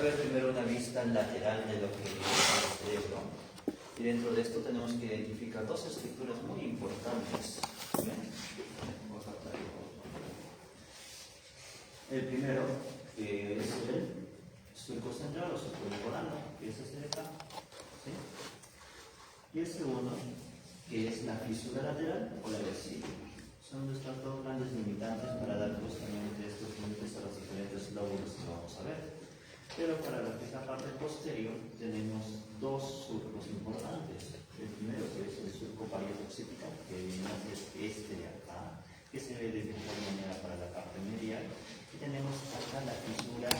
ver primero una vista lateral de lo que es el cerebro. Y dentro de esto tenemos que identificar dos estructuras muy importantes. ¿Bien? El primero, que es el surco central o surco volando, que es este de acá. ¿Sí? Y el segundo, que es la fisura lateral o la versilla. Son nuestros dos grandes limitantes para dar justamente estos límites a los diferentes lóbulos que vamos a ver. Pero para lo que es la parte posterior, tenemos dos surcos importantes. El primero, que es el surco parieto-occipital, que es este de acá, que se ve de mejor manera para la parte medial. Y tenemos acá la fisura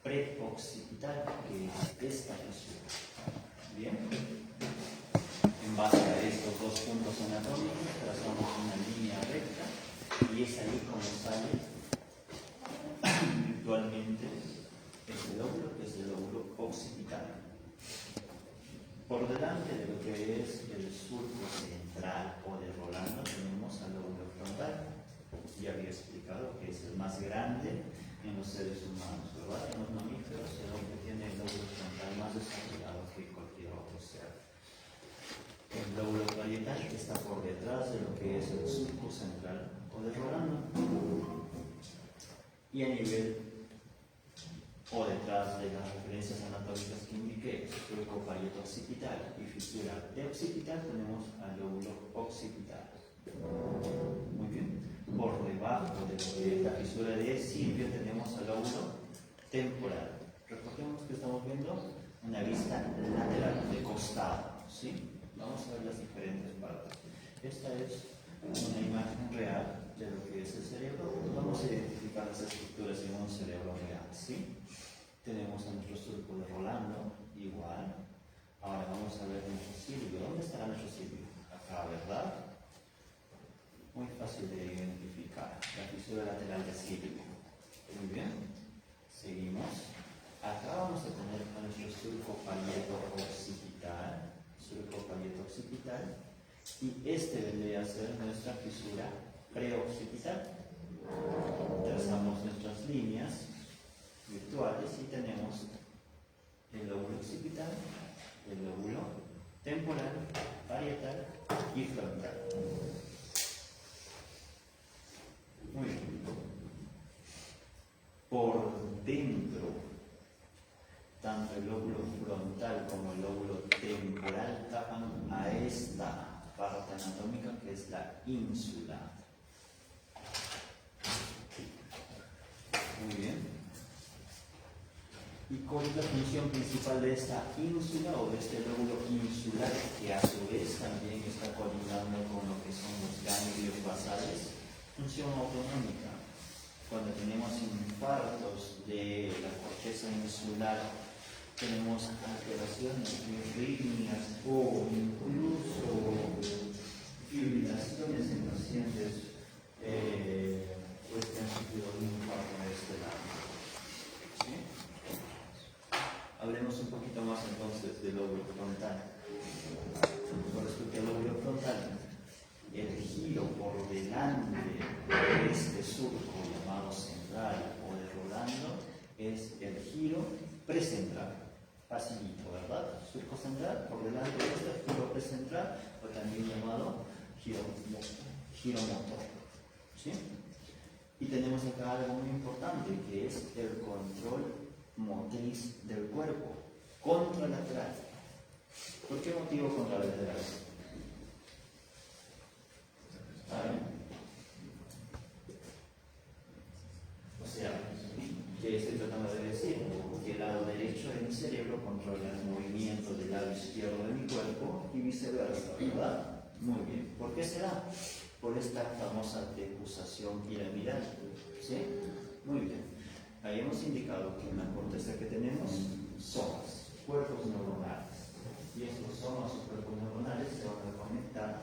preoccipital, que es esta fisura. Bien. En base a estos dos puntos anatómicos, trazamos una línea recta y es ahí como sale virtualmente este lóbulo, que es el lóbulo occipital. Por delante de lo que es el surco central o de Rolando, tenemos al lóbulo frontal. Ya había explicado que es el más grande en los seres humanos, ¿verdad? En los mamíferos, el hombre tiene el lóbulo frontal más desarrollado que cualquier otro ser. El lóbulo parietal está por detrás de lo que es el surco central o de Rolando. Y a nivel o detrás de las referencias anatómicas que indiqué, surco parieto-occipital y fisura occipital, tenemos al lóbulo occipital. Muy bien. Por debajo de lo que es la fisura de Silvio tenemos al lóbulo temporal. Recordemos que estamos viendo una vista lateral de costado, ¿sí? Vamos a ver las diferentes partes. Esta es una imagen real de lo que es el cerebro. Vamos a identificar las estructuras en un cerebro real, ¿sí? Tenemos a nuestro surco de Rolando, igual. Ahora vamos a ver nuestro Silvio. ¿Dónde estará nuestro Silvio? Acá, ¿verdad? Muy fácil de identificar. La fisura lateral de Silvio. Muy bien. Seguimos. Acá vamos a tener a nuestro surco parieto-occipital. Surco parieto-occipital. Y este vendría a ser nuestra fisura preoccipital. Trazamos nuestras líneas virtuales y tenemos el lóbulo occipital, el lóbulo temporal, parietal y frontal. Muy bien. Por dentro, tanto el lóbulo frontal como el lóbulo temporal tapan a esta parte anatómica que es la ínsula. Muy bien. ¿Y cuál es la función principal de esta ínsula o de este lóbulo insular, que a su vez también está coordinando con lo que son los ganglios basales? Función autonómica. Cuando tenemos infartos de la corteza insular, tenemos alteraciones, arritmias o incluso fibrilaciones en pacientes pues que han sufrido un infarto de este lado. ¿Sí? Hablemos un poquito más entonces del lóbulo frontal. Con respecto al lóbulo frontal, el giro por delante de este surco llamado central o de Rolando es el giro precentral. Facilito, ¿verdad? Surco central por delante de este giro precentral, o también llamado giro motor. ¿Sí? Y tenemos acá algo muy importante, que es el control motriz del cuerpo, contralateral. ¿Por qué motivo contralateral? O sea, ¿qué estoy tratando de decir? Que el lado derecho de mi cerebro controla el movimiento del lado izquierdo de mi cuerpo y viceversa, ¿verdad? Muy bien. ¿Por qué será? Por esta famosa decusación piramidal. ¿Sí? Muy bien. Ahí hemos indicado que en la corteza que tenemos somas, cuerpos neuronales. Y estos somas o cuerpos neuronales se van a conectar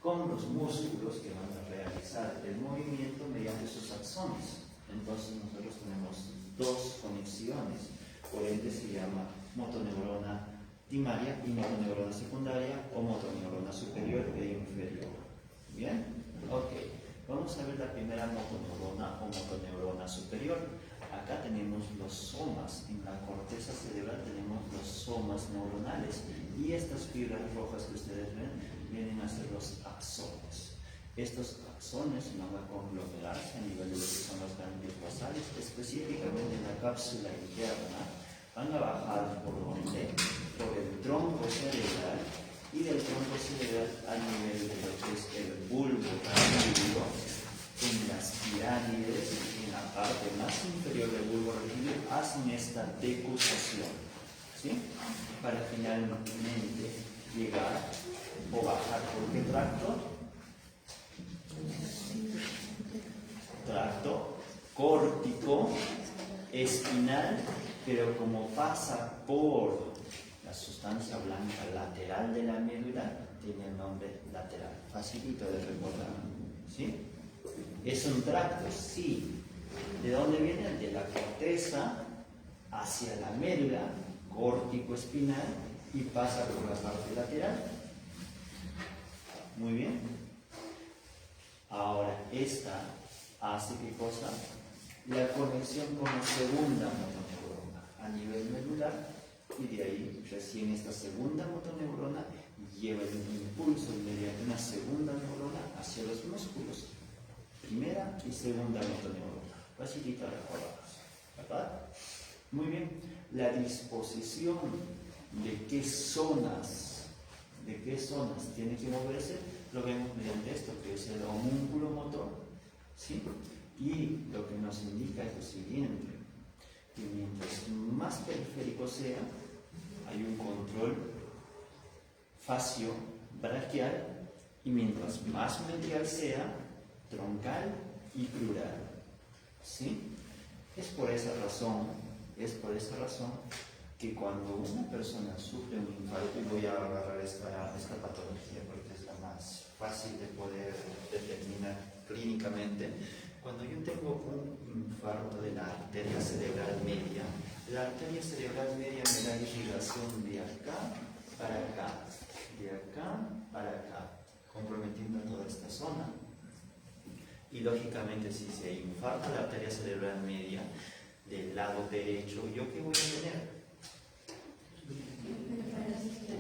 con los músculos que van a realizar el movimiento mediante sus axones. Entonces nosotros tenemos dos conexiones, por ende se llama motoneurona primaria y motoneurona secundaria o motoneurona superior e inferior. ¿Bien? Ok. Vamos a ver la primera motoneurona o motoneurona superior. Acá tenemos los somas en la corteza somas neuronales. Y estas fibras rojas que ustedes ven vienen a ser los axones. Estos axones van a conglomerarse a nivel de lo que son los ganglios basales, específicamente en la cápsula interna. Van a bajar por donde? Por el tronco cerebral, y del tronco cerebral a nivel de lo que es el bulbo reticular, en las pirámides, en la parte más inferior del bulbo reticular, hacen esta decusación, ¿sí? Para finalmente llegar o bajar por qué tracto? Tracto córtico espinal, pero como pasa por la sustancia blanca lateral de la médula, tiene el nombre lateral. Facilito de recordar, ¿sí? ¿Es un tracto? Sí. ¿De dónde viene? De la corteza hacia la médula, córtico espinal, y pasa por la parte lateral. Muy bien. Ahora, esta hace ¿qué cosa? La conexión con la segunda motoneurona a nivel medular, y de ahí recién esta segunda motoneurona lleva el impulso mediante una segunda neurona hacia los músculos. Primera y segunda motoneurona. Facilita recordarlos, ¿verdad? Muy bien. La disposición de qué zonas tiene que moverse, lo vemos mediante esto, que es el homúnculo motor, ¿sí? Y lo que nos indica es lo siguiente, que mientras más periférico sea, hay un control facio-braquial, y mientras más medial sea, troncal y plural, ¿sí? Es por esa razón que cuando una persona sufre un infarto, y voy a agarrar esta patología porque es la más fácil de poder determinar clínicamente, cuando yo tengo un infarto de la arteria cerebral media, la arteria cerebral media me da irrigación de acá para acá, de acá para acá, comprometiendo toda esta zona. Y lógicamente, si se infarta la arteria cerebral media del lado derecho, ¿yo qué voy a tener?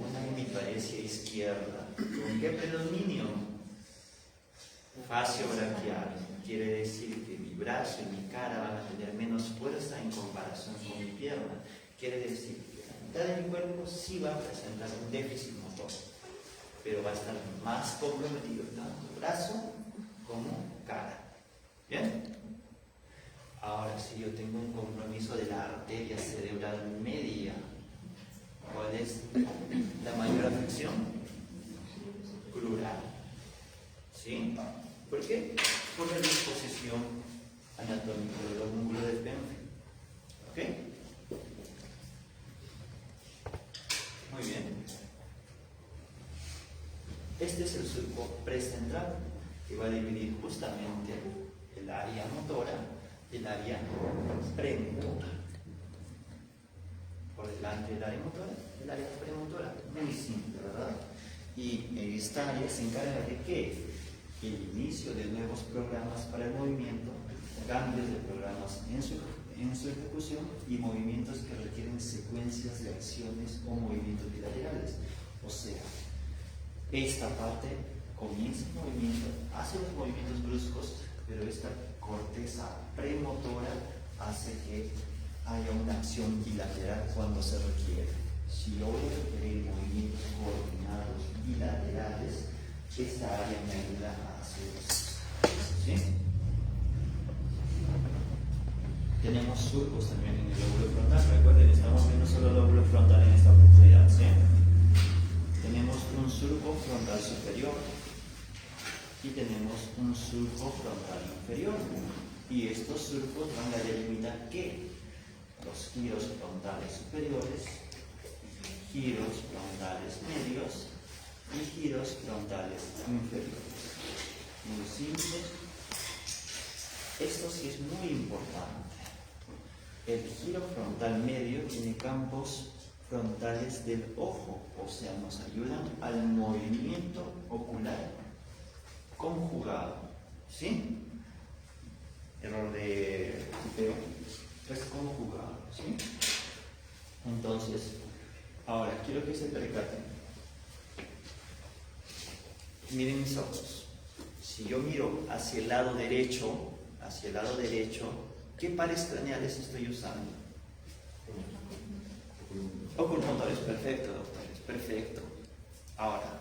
Una hemiparesia izquierda. ¿Con qué predominio? Facio-braquial. Quiere decir que mi brazo y mi cara van a tener menos fuerza en comparación con mi pierna. Quiere decir que la mitad de mi cuerpo sí va a presentar un déficit motor, pero va a estar más comprometido tanto brazo como cara. ¿Bien? Ahora, si yo tengo un compromiso de la arteria cerebral media, ¿cuál es la mayor afección? Crural. ¿Sí? ¿Por qué? Por la disposición anatómica del homúnculo del Penfield. ¿Ok? Muy bien. Este es el surco precentral, que va a dividir justamente el área motora del área premotora. Por delante del área motora, el área premotora. Muy simple, ¿verdad? Y esta área se encarga de ¿qué? El inicio de nuevos programas para el movimiento, cambios de programas en su ejecución y movimientos que requieren secuencias de acciones o movimientos bilaterales. O sea, esta parte comienza el movimiento, hace los movimientos bruscos, pero esta corteza premotora hace que haya una acción bilateral cuando se requiere. Si yo voy a requerir movimientos coordinados bilaterales, esta área me ayuda a hacer eso. ¿Sí? Tenemos surcos también en el lóbulo frontal. Recuerden, estamos viendo solo el lóbulo frontal en esta oportunidad. ¿Sí? Tenemos un surco frontal superior y tenemos un surco frontal inferior. Y estos surcos van a delimitar ¿qué? Los giros frontales superiores, giros frontales medios y giros frontales inferiores. Muy simple. Esto sí es muy importante. El giro frontal medio tiene campos frontales del ojo, o sea, nos ayudan al movimiento ocular conjugado. ¿Sí? Error de tipeo. Es conjugado. ¿Sí? Entonces, Ahora, quiero que se percaten. Miren mis ojos. Si yo miro hacia el lado derecho, ¿qué pares craneales estoy usando? Oculomotores, perfecto, doctores, perfecto. Ahora,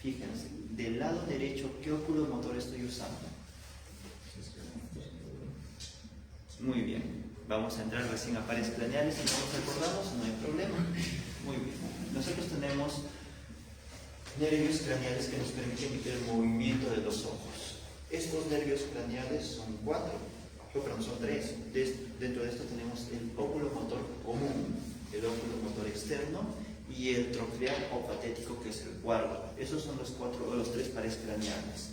fíjense, del lado derecho, ¿qué oculomotor estoy usando? Muy bien. Vamos a entrar recién a pares craneales, si no nos acordamos, no hay problema. Muy bien. Nosotros tenemos nervios craneales que nos permiten el movimiento de los ojos. Estos nervios craneales son son tres. Dentro de esto tenemos el oculomotor común, el oculomotor externo y el troclear o patético, que es el cuarto. Esos son los tres pares craneales.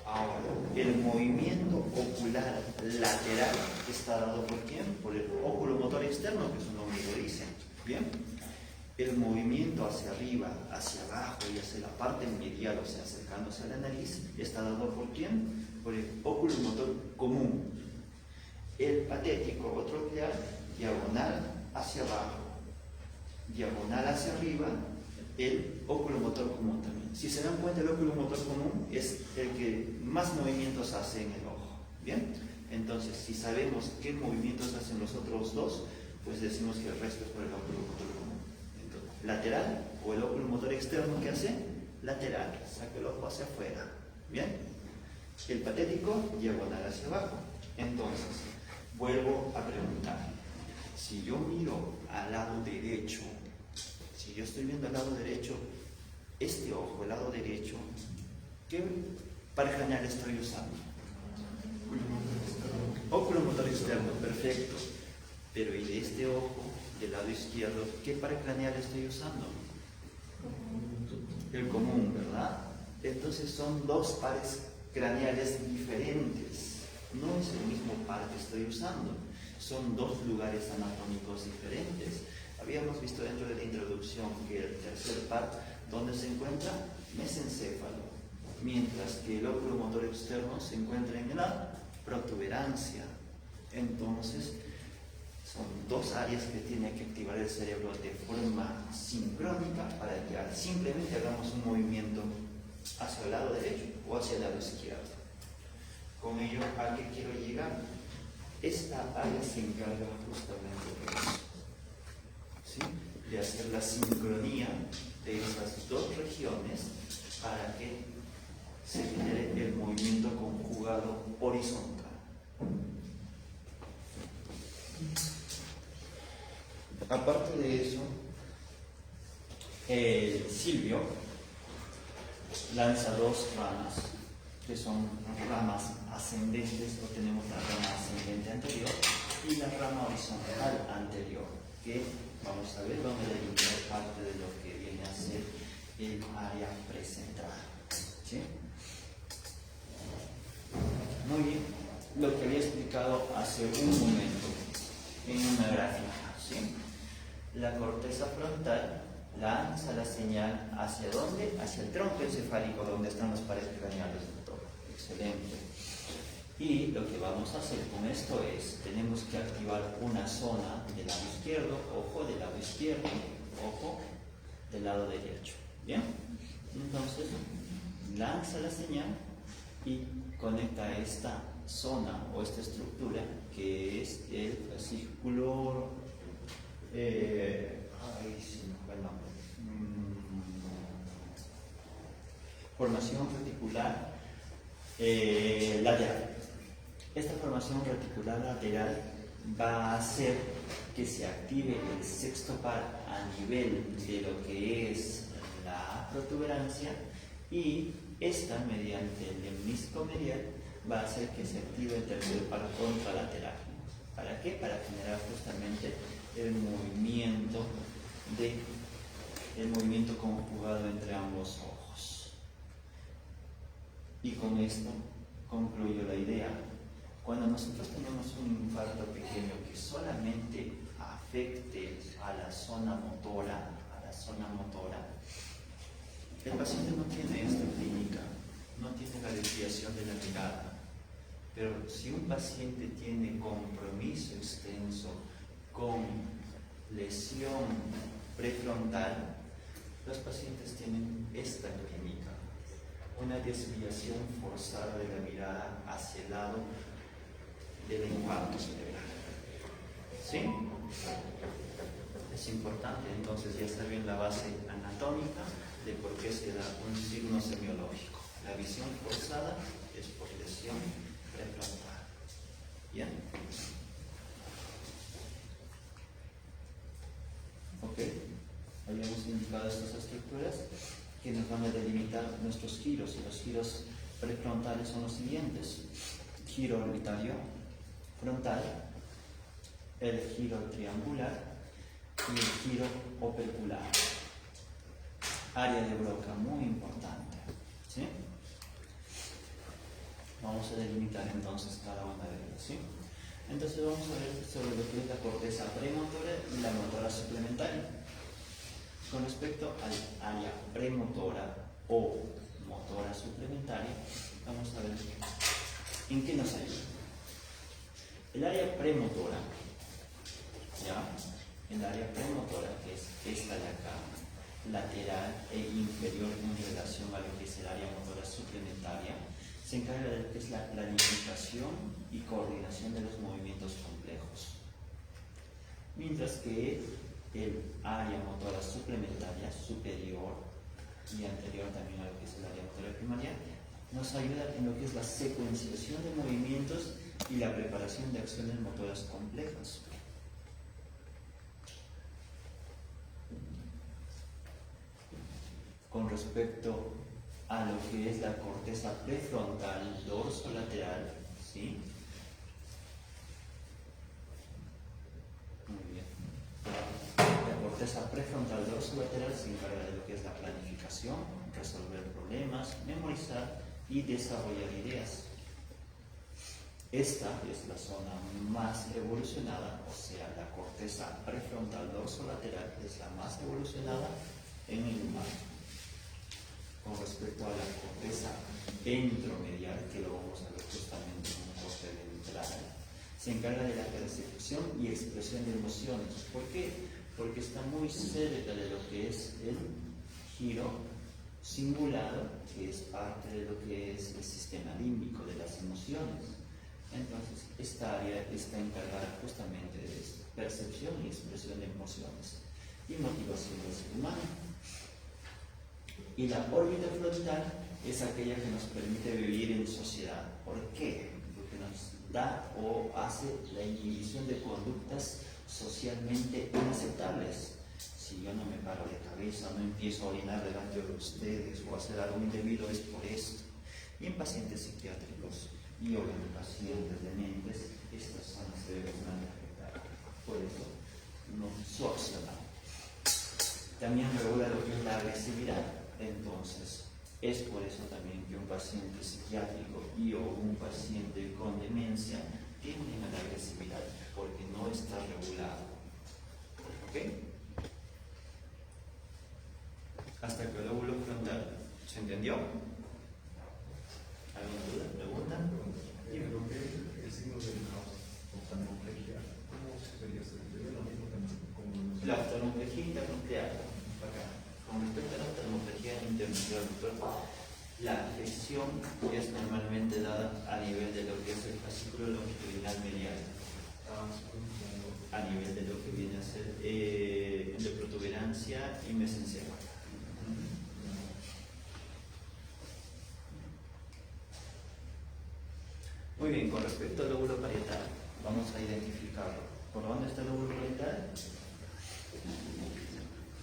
Ahora, el movimiento ocular lateral está dado ¿por quién? Por el oculomotor externo, que su nombre lo dice. ¿Bien? El movimiento hacia arriba, hacia abajo y hacia la parte medial, o sea, acercándose a la nariz, está dado ¿por quién? Por el oculomotor común. El patético o troclear, diagonal hacia abajo, diagonal hacia arriba, el oculomotor común también. Si se dan cuenta, el oculomotor común es el que más movimientos hace en el ojo. ¿Bien? Entonces, si sabemos qué movimientos hacen los otros dos, pues decimos que el resto es por el oculomotor común. Entonces, lateral, o el oculomotor externo, ¿qué hace? Lateral, saca el ojo hacia afuera. ¿Bien? El patético, diagonal hacia abajo. Entonces, vuelvo a preguntar. Si yo miro al lado derecho, si yo estoy viendo al lado derecho, este ojo, el lado derecho, ¿qué par craneal estoy usando? Oculomotor externo, perfecto. Pero ¿y de este ojo, del lado izquierdo, qué par craneal estoy usando? El común, ¿verdad? Entonces son dos pares craneales diferentes. No es el mismo par que estoy usando. Son dos lugares anatómicos diferentes. Habíamos visto dentro de la introducción que el tercer par, ¿dónde se encuentra? Mesencéfalo. Mientras que el oculomotor externo se encuentra en la protuberancia. Entonces, son dos áreas que tiene que activar el cerebro de forma sincrónica para que simplemente hagamos un movimiento hacia el lado derecho o hacia el lado izquierdo. Con ello, ¿a qué quiero llegar? Esta área se encarga justamente de eso, ¿sí? De hacer la sincronía de esas dos regiones para que se genere el movimiento conjugado horizontal. Aparte de eso, Silvio lanza dos ramas, que son ramas ascendentes, o tenemos la rama ascendente anterior y la rama horizontal anterior, que vamos a ver, vamos a delimitar parte de lo que viene a ser el área precentral. ¿Sí? Muy bien, lo que había explicado hace un momento en una gráfica. ¿Sí? La corteza frontal lanza la señal ¿hacia dónde? Hacia el tronco encefálico, donde están los pares craneales, doctor. Excelente. Y lo que vamos a hacer con esto es, tenemos que activar una zona del lado izquierdo, ojo del lado izquierdo, ojo del lado derecho. ¿Bien? Entonces, lanza la señal y conecta esta zona o esta estructura que es el fascículo. Formación reticular lateral. Esta formación reticular lateral va a hacer que se active el sexto par a nivel de lo que es la protuberancia, y esta, mediante el lemnisco medial, va a hacer que se active el tercer par contralateral. ¿Para qué? Para generar justamente el movimiento conjugado entre ambos ojos. Y con esto concluyo la idea. Cuando nosotros tenemos un infarto pequeño que solamente afecte a la zona motora, el paciente no tiene esta clínica, no tiene la desviación de la mirada. Pero si un paciente tiene compromiso extenso con lesión prefrontal, los pacientes tienen esta clínica, una desviación forzada de la mirada hacia el lado del impacto cerebral. ¿Sí? Es importante, entonces ya saben la base anatómica de por qué se da un signo semiológico. La visión forzada es por lesión prefrontal. ¿Bien? Ok. Habíamos indicado estas estructuras que nos van a delimitar nuestros giros, y los giros prefrontales son los siguientes: giro orbitario frontal, el giro triangular y el giro opercular. Área de Broca muy importante, ¿sí? Vamos a delimitar entonces cada una de ellas, ¿sí? Entonces vamos a ver sobre lo que es la corteza premotora y la motora suplementaria. Con respecto al área premotora o motora suplementaria, vamos a ver en qué nos ayuda. El área premotora, ¿ya? El área premotora, que es esta de acá, lateral e inferior en relación a lo que es el área motora suplementaria, se encarga de lo que es la planificación y coordinación de los movimientos complejos. Mientras que el área motora suplementaria superior y anterior también a lo que es el área motora primaria nos ayuda en lo que es la secuenciación de movimientos y la preparación de acciones motoras complejas. Con respecto a lo que es la corteza prefrontal dorsolateral, ¿sí? Muy bien. La corteza prefrontal dorsolateral se encarga de lo que es la planificación, resolver problemas, memorizar y desarrollar ideas. Esta es la zona más evolucionada, o sea, la corteza prefrontal dorsolateral es la más evolucionada en el humano. Con respecto a la corteza ventromedial, que lo vamos a ver justamente en un corte ventral, se encarga de la percepción y expresión de emociones. ¿Por qué? Porque está muy cerca de lo que es el giro cingulado, que es parte de lo que es el sistema límbico de las emociones. Entonces, esta área está encargada justamente de percepción y expresión de emociones y motivación del ser humano. Y la órbita frontal es aquella que nos permite vivir en sociedad. ¿Por qué? Porque nos da o hace la inhibición de conductas socialmente inaceptables. Si yo no me paro de cabeza, no empiezo a orinar delante de ustedes o a hacer algo indebido, es por esto. Y en pacientes psiquiátricos y o en pacientes dementes, estas zonas se deben afectar. Por eso, no su opcional. También regula lo que es la agresividad. Entonces, es por eso también que un paciente psiquiátrico y o un paciente con demencia tienden a la agresividad, porque no está regulado. ¿Ok? Hasta que el lóbulo frontal. ¿Se entendió? ¿Alguna duda? ¿Pregunta? Dime, lo que es el signo de la oftalmología, ¿cómo sería? ¿Sería lo mismo como la oftalmología internuclear? Con respecto a la oftalmología internuclear, la afección es normalmente dada a nivel de lo que es el fascículo longitudinal medial, a nivel de lo que viene a ser de protuberancia y mesencéfala. Muy bien, con respecto al lóbulo parietal, vamos a identificarlo. ¿Por dónde está el lóbulo parietal?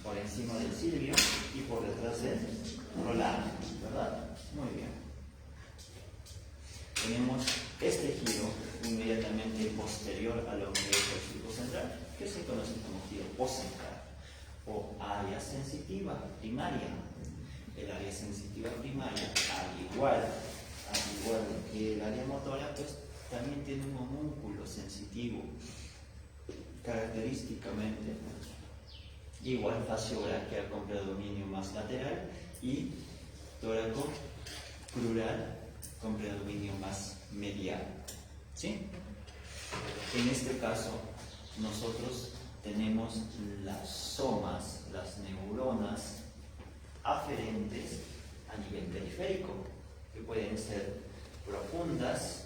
Por encima del cilio y por detrás del rolano, ¿verdad? Muy bien. Tenemos este giro inmediatamente posterior al ombligo del surco central, que se conoce como giro poscentral o área sensitiva primaria. El área sensitiva primaria, al igual que el área motora, pues también tiene un homúnculo sensitivo, característicamente igual faciobráquea con predominio más lateral y tóraco-crural con predominio más medial. ¿Sí? En este caso, nosotros tenemos las somas, las neuronas aferentes a nivel periférico, que pueden ser profundas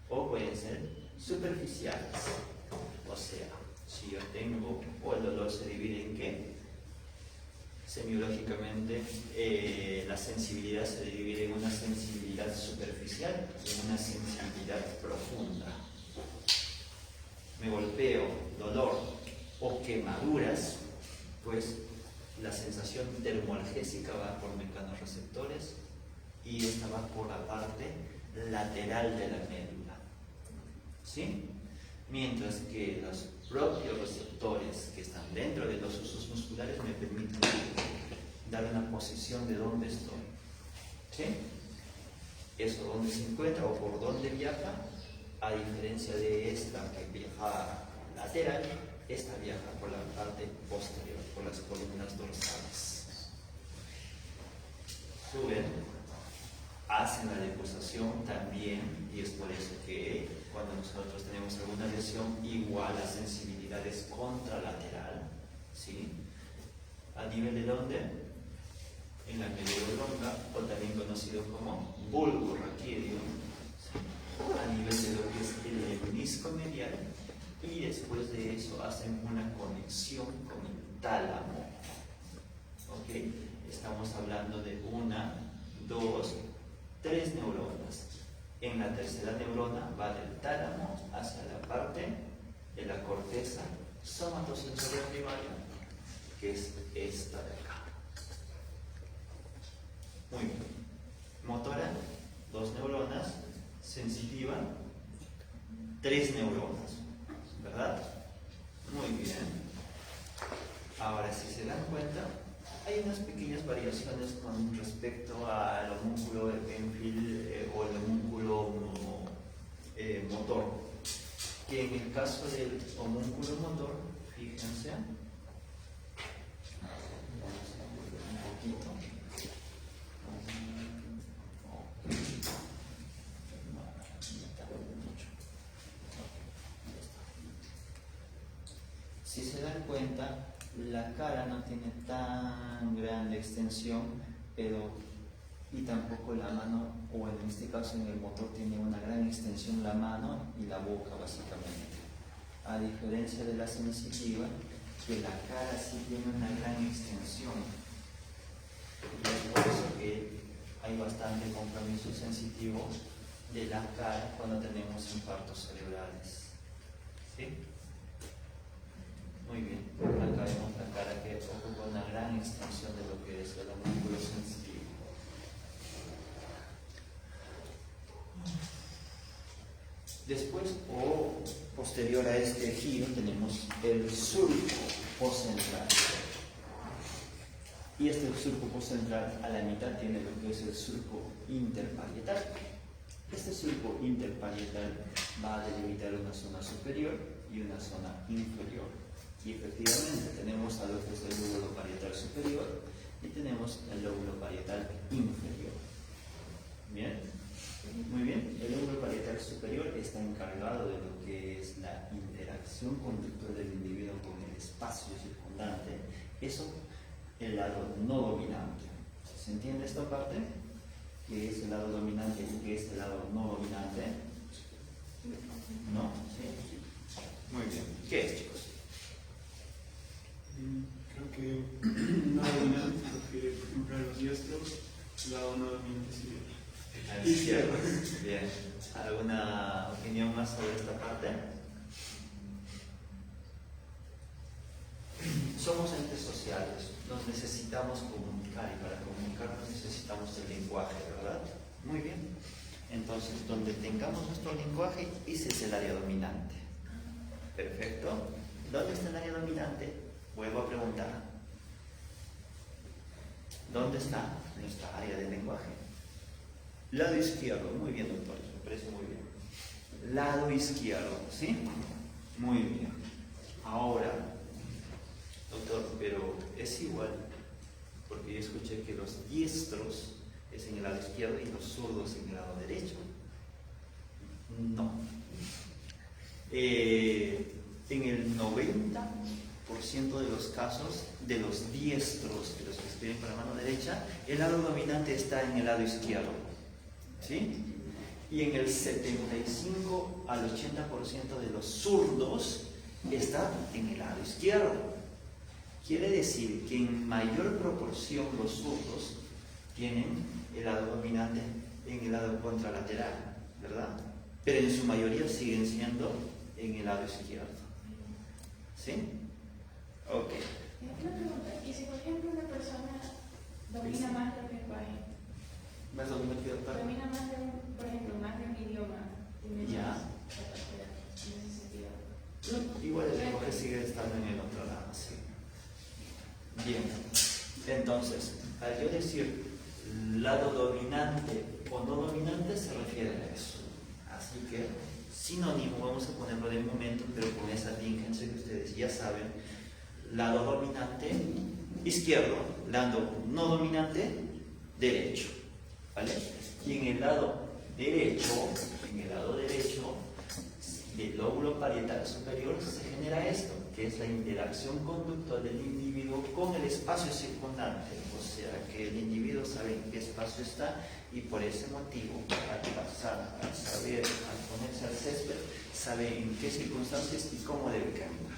o pueden ser superficiales. O sea, si yo tengo, o el dolor se divide en qué? Semiológicamente, la sensibilidad se divide en una sensibilidad superficial y en una sensibilidad profunda. Me golpeo, dolor o quemaduras, pues la sensación termoalgésica va por mecanorreceptores y esta va por la parte lateral de la médula. ¿Sí? Mientras que los propios receptores que están dentro de los huesos musculares me permiten dar una posición de dónde estoy. ¿Sí? Eso dónde se encuentra o por dónde viaja, a diferencia de esta que viaja lateral, esta viaja por la parte posterior, por las columnas dorsales. Suben, hacen la deposición también, y es por eso que cuando nosotros tenemos alguna lesión, igual la sensibilidad es contralateral, ¿sí? ¿A nivel de dónde? En la médula oblonga, o también conocido como bulbo raquídeo, ¿sí? A nivel de lo que es el menisco medial, y después de eso hacen una conexión con el tálamo. ¿Ok? Estamos hablando de 1, 2, 3 neuronas. En la tercera neurona va del tálamo hacia la parte de la corteza somatosensorial primaria, que es esta de acá. Muy bien. Motora, 2 neuronas. Sensitiva, 3 neuronas. ¿Verdad? Muy bien. Ahora, si se dan cuenta, hay unas pequeñas variaciones con respecto al homúnculo Enfield o el homúnculo motor. Que en el caso del homúnculo motor, fíjense, vamos a volver un poquito. Si se dan cuenta, la cara no tiene tan grande extensión, y tampoco la mano, o en este caso en el motor tiene una gran extensión la mano y la boca básicamente. A diferencia de la sensitiva, que la cara sí tiene una gran extensión. Y es por eso que hay bastante compromiso sensitivo de la cara cuando tenemos infartos cerebrales. ¿Sí? Muy bien, acá vemos la cara que ocupa una gran extensión de lo que es el homúnculo sensitivo. Después, o posterior a este giro, tenemos el surco postcentral. Y este surco postcentral a la mitad tiene lo que es el surco interparietal. Este surco interparietal va a delimitar una zona superior y una zona inferior. Y efectivamente tenemos a lo que es el lóbulo parietal superior y tenemos el lóbulo parietal inferior. ¿Bien? Muy bien. El lóbulo parietal superior está encargado de lo que es la interacción conductual del individuo con el espacio circundante. Eso, el lado no dominante. ¿Se entiende esta parte? ¿Qué es el lado dominante y qué es el lado no dominante? ¿No? ¿Sí? Muy bien. ¿Qué es, chicos? Creo que no dominante se refiere, por ejemplo, a los diestros, lado no dominante sería izquierdo. Bien. ¿Alguna opinión más sobre esta parte? Somos entes sociales, nos necesitamos comunicar y para comunicarnos necesitamos el lenguaje, ¿verdad? Muy bien. Entonces, donde tengamos nuestro lenguaje, ese es el área dominante. Perfecto. ¿Dónde está el área dominante? Vuelvo a preguntar. ¿Dónde está nuestra área de lenguaje? Lado izquierdo. Muy bien, doctor. Me parece muy bien. Lado izquierdo, ¿sí? Muy bien. Ahora, doctor, pero es igual, porque yo escuché que los diestros es en el lado izquierdo y los zurdos en el lado derecho. No. en el 90% de los casos, de los diestros, de los que escriben con la mano derecha, el lado dominante está en el lado izquierdo. ¿Sí? Y en el 75 al 80% de los zurdos está en el lado izquierdo. Quiere decir que en mayor proporción los zurdos tienen el lado dominante en el lado contralateral, ¿verdad? Pero en su mayoría siguen siendo en el lado izquierdo. ¿Sí? Ok. Una pregunta, y si por ejemplo una persona domina más de un lenguaje, ¿Más dominante que doctor? domina más de un, por ejemplo, más de un idioma, tiene Ya. más capacidad en ese sentido? Igual el lenguaje sigue estando en el otro lado, sí. Bien, entonces, al yo decir lado dominante o no dominante se refiere a eso. Así que, sinónimo, vamos a ponerlo de momento, pero con esa tingencia que ustedes ya saben. Lado dominante, izquierdo, lado no dominante, derecho. ¿Vale? Y en el lado derecho, del lóbulo parietal superior se genera esto, que es la interacción conductual del individuo con el espacio circundante. O sea, que el individuo sabe en qué espacio está y por ese motivo, al pasar, al saber, al ponerse al césped, sabe en qué circunstancias y cómo debe caminar.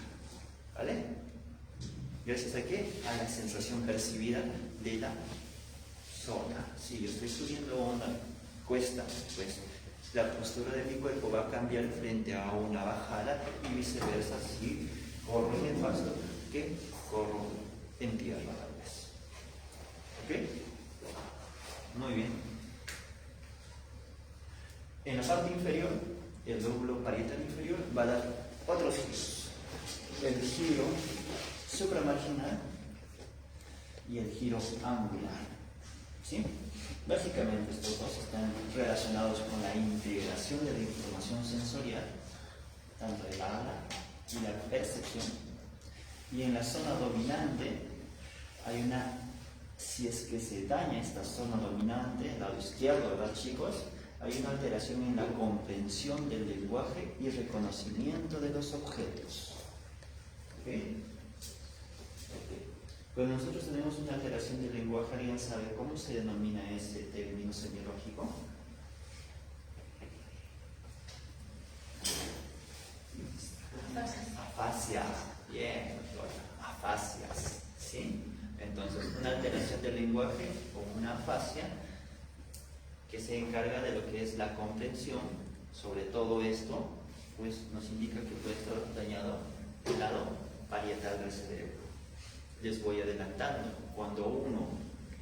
¿Vale? ¿Gracias a qué? A la sensación percibida de la zona. Si yo estoy subiendo una cuesta, pues la postura de mi cuerpo va a cambiar frente a una bajada y viceversa si corro en el pasto que corro en tierra tal vez. ¿Ok? Muy bien. En la parte inferior, el lóbulo parietal inferior va a dar otros giros. El giro supramarginal y el giro angular. ¿Sí? Básicamente estos dos están relacionados con la integración de la información sensorial, tanto el habla y la percepción. Y en la zona dominante hay una, si es que se daña esta zona dominante, el lado izquierdo, ¿verdad, chicos? Hay una alteración en la comprensión del lenguaje y reconocimiento de los objetos. ¿Ok? Cuando nosotros tenemos una alteración del lenguaje, ¿alguien sabe cómo se denomina ese término semiológico? Afasia. Bien, doctora. Afasias. ¿Sí? Entonces, una alteración del lenguaje o una afasia que se encarga de lo que es la comprensión sobre todo esto, pues nos indica que puede estar dañado el lado parietal del cerebro. Les voy adelantando, cuando uno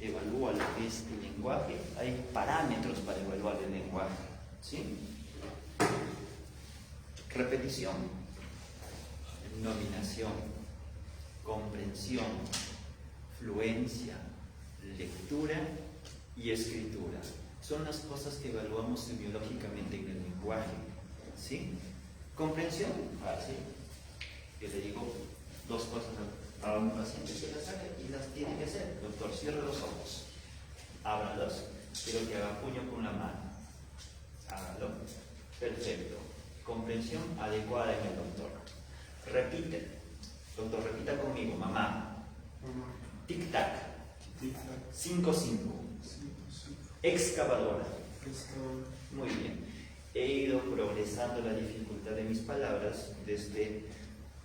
evalúa lo que es el lenguaje, hay parámetros para evaluar el lenguaje. ¿Sí? Repetición, nominación, comprensión, fluencia, lectura y escritura. Son las cosas que evaluamos semiológicamente en el lenguaje. ¿Sí? Comprensión, fácil. Yo le digo dos cosas a un paciente que las haga y las tiene que hacer. Doctor, cierre los ojos, ábralos, quiero que haga puño con la mano. Hágalo. Perfecto. Comprensión adecuada en el doctor. Repite. Doctor, repita conmigo. Mamá. Tic-tac. 5-5. Excavadora. Muy bien. He ido progresando la dificultad de mis palabras desde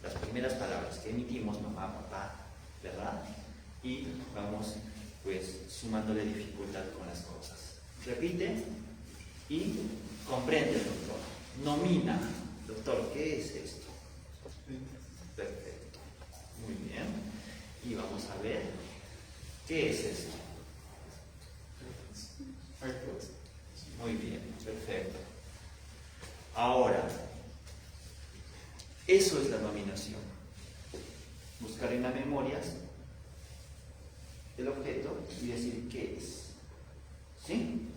las primeras palabras que emitimos, mamá, papá, ¿verdad? Y vamos, pues, sumándole dificultad con las cosas. Repite y comprende, doctor. Nomina. Doctor, ¿qué es esto? Perfecto. Muy bien. Y vamos a ver, ¿qué es esto? Muy bien, perfecto. Ahora, eso es la nominación. Buscar en las memorias el objeto y decir qué es. ¿Sí?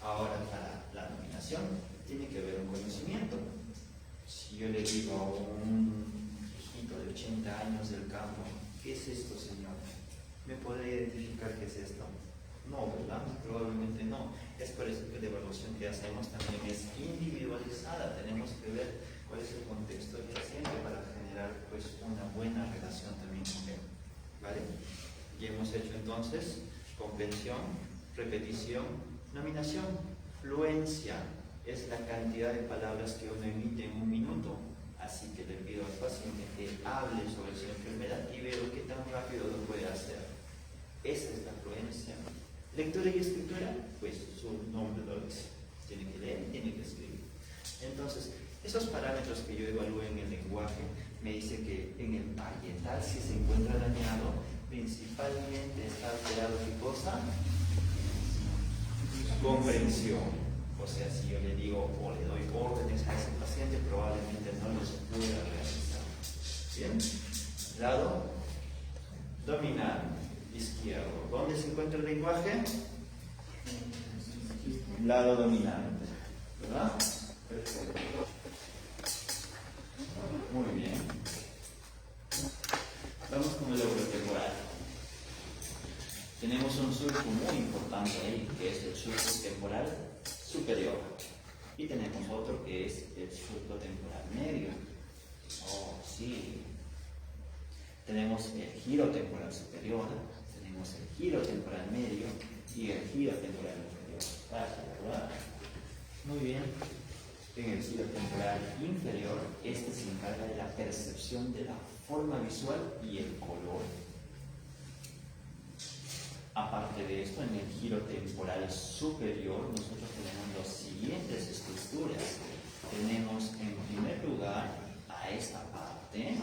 Ahora, para la nominación tiene que haber un conocimiento. Si yo le digo a un viejito de 80 años del campo, ¿qué es esto, señor? ¿Me podría identificar qué es esto? No, ¿verdad? Probablemente no. Es por eso que la evaluación que hacemos también es individualizada. Tenemos que ver cuál es el contexto del paciente para generar pues una buena relación también con él, ¿vale? Y hemos hecho entonces comprensión, repetición, nominación, fluencia es la cantidad de palabras que uno emite en un minuto, así que le pido al paciente que hable sobre su enfermedad y veo qué tan rápido lo puede hacer. Esa es la fluencia. Lectura y escritura, pues su nombre lo dice. Tiene que leer y tiene que escribir. Entonces, esos parámetros que yo evalúo en el lenguaje me dice que en el parietal, si se encuentra dañado, principalmente está alterado ¿qué cosa? Comprensión. O sea, si yo le digo o le doy órdenes a ese paciente, probablemente no los pueda realizar. ¿Bien? Lado dominante, izquierdo. ¿Dónde se encuentra el lenguaje? Lado dominante. ¿Verdad? Perfecto. Muy bien. Vamos con el lóbulo temporal. Tenemos un surco muy importante ahí, que es el surco temporal superior. Y tenemos otro que es el surco temporal medio. Oh, sí. Tenemos el giro temporal superior, tenemos el giro temporal medio y el giro temporal inferior. ¿Verdad? Muy bien. En el giro temporal inferior, este se encarga de la percepción de la forma visual y el color. Aparte de esto, en el giro temporal superior, nosotros tenemos las siguientes estructuras. Tenemos en primer lugar a esta parte,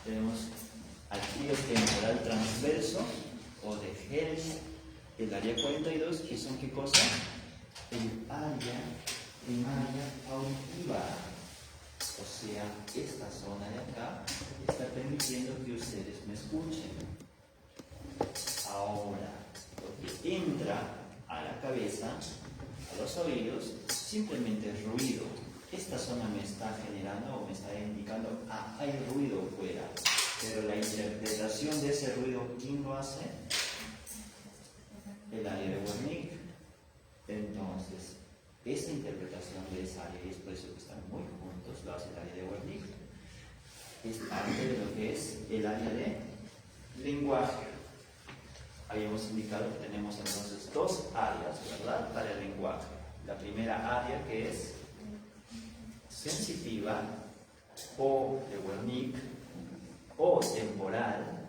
tenemos al giro temporal transverso o de Hers, el área 42, que son ¿qué cosa? El área auditiva. O sea, esta zona de acá está permitiendo que ustedes me escuchen. Ahora, lo que entra a la cabeza, a los oídos, simplemente es ruido. Esta zona me está generando o me está indicando, hay ruido fuera. Pero la interpretación de ese ruido, ¿quién lo hace? El área de Wernicke. Entonces, esta interpretación de esa área, y es por eso que están muy juntos, lo hace el área de Wernicke. Es parte de lo que es el área de lenguaje. Habíamos indicado que tenemos entonces dos áreas, ¿verdad?, para el lenguaje. La primera área que es sensitiva o de Wernicke o temporal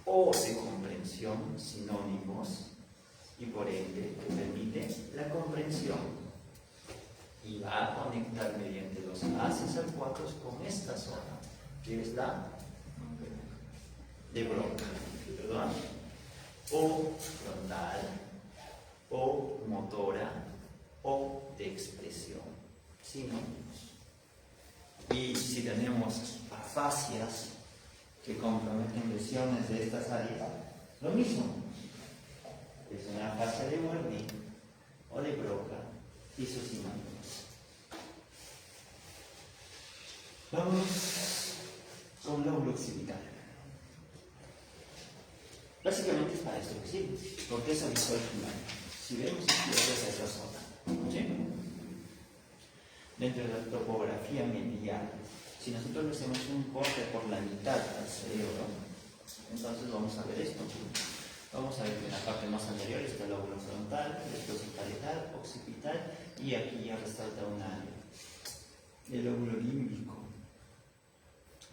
o de comprensión, sinónimos, y por ende que permite la comprensión y va a conectar mediante los haces acuáticos con esta zona que es la de Broca, ¿verdad? O frontal, o motora, o de expresión, sinónimos. Y si tenemos afasias que comprometen lesiones de estas áreas, lo mismo. Es una afasia de Wernicke o de Broca y sus sinónimos. Vamos con lóbulo occipital. Básicamente es para esto que sirve, porque es visual final. Si vemos aquí es esta zona, ¿sí? Dentro de la topografía medial, si nosotros le hacemos un corte por la mitad al cerebro, entonces vamos a ver esto. Vamos a ver que en la parte más anterior está el lóbulo frontal, después el parietal, occipital, y aquí ya resalta un área, el lóbulo límbico.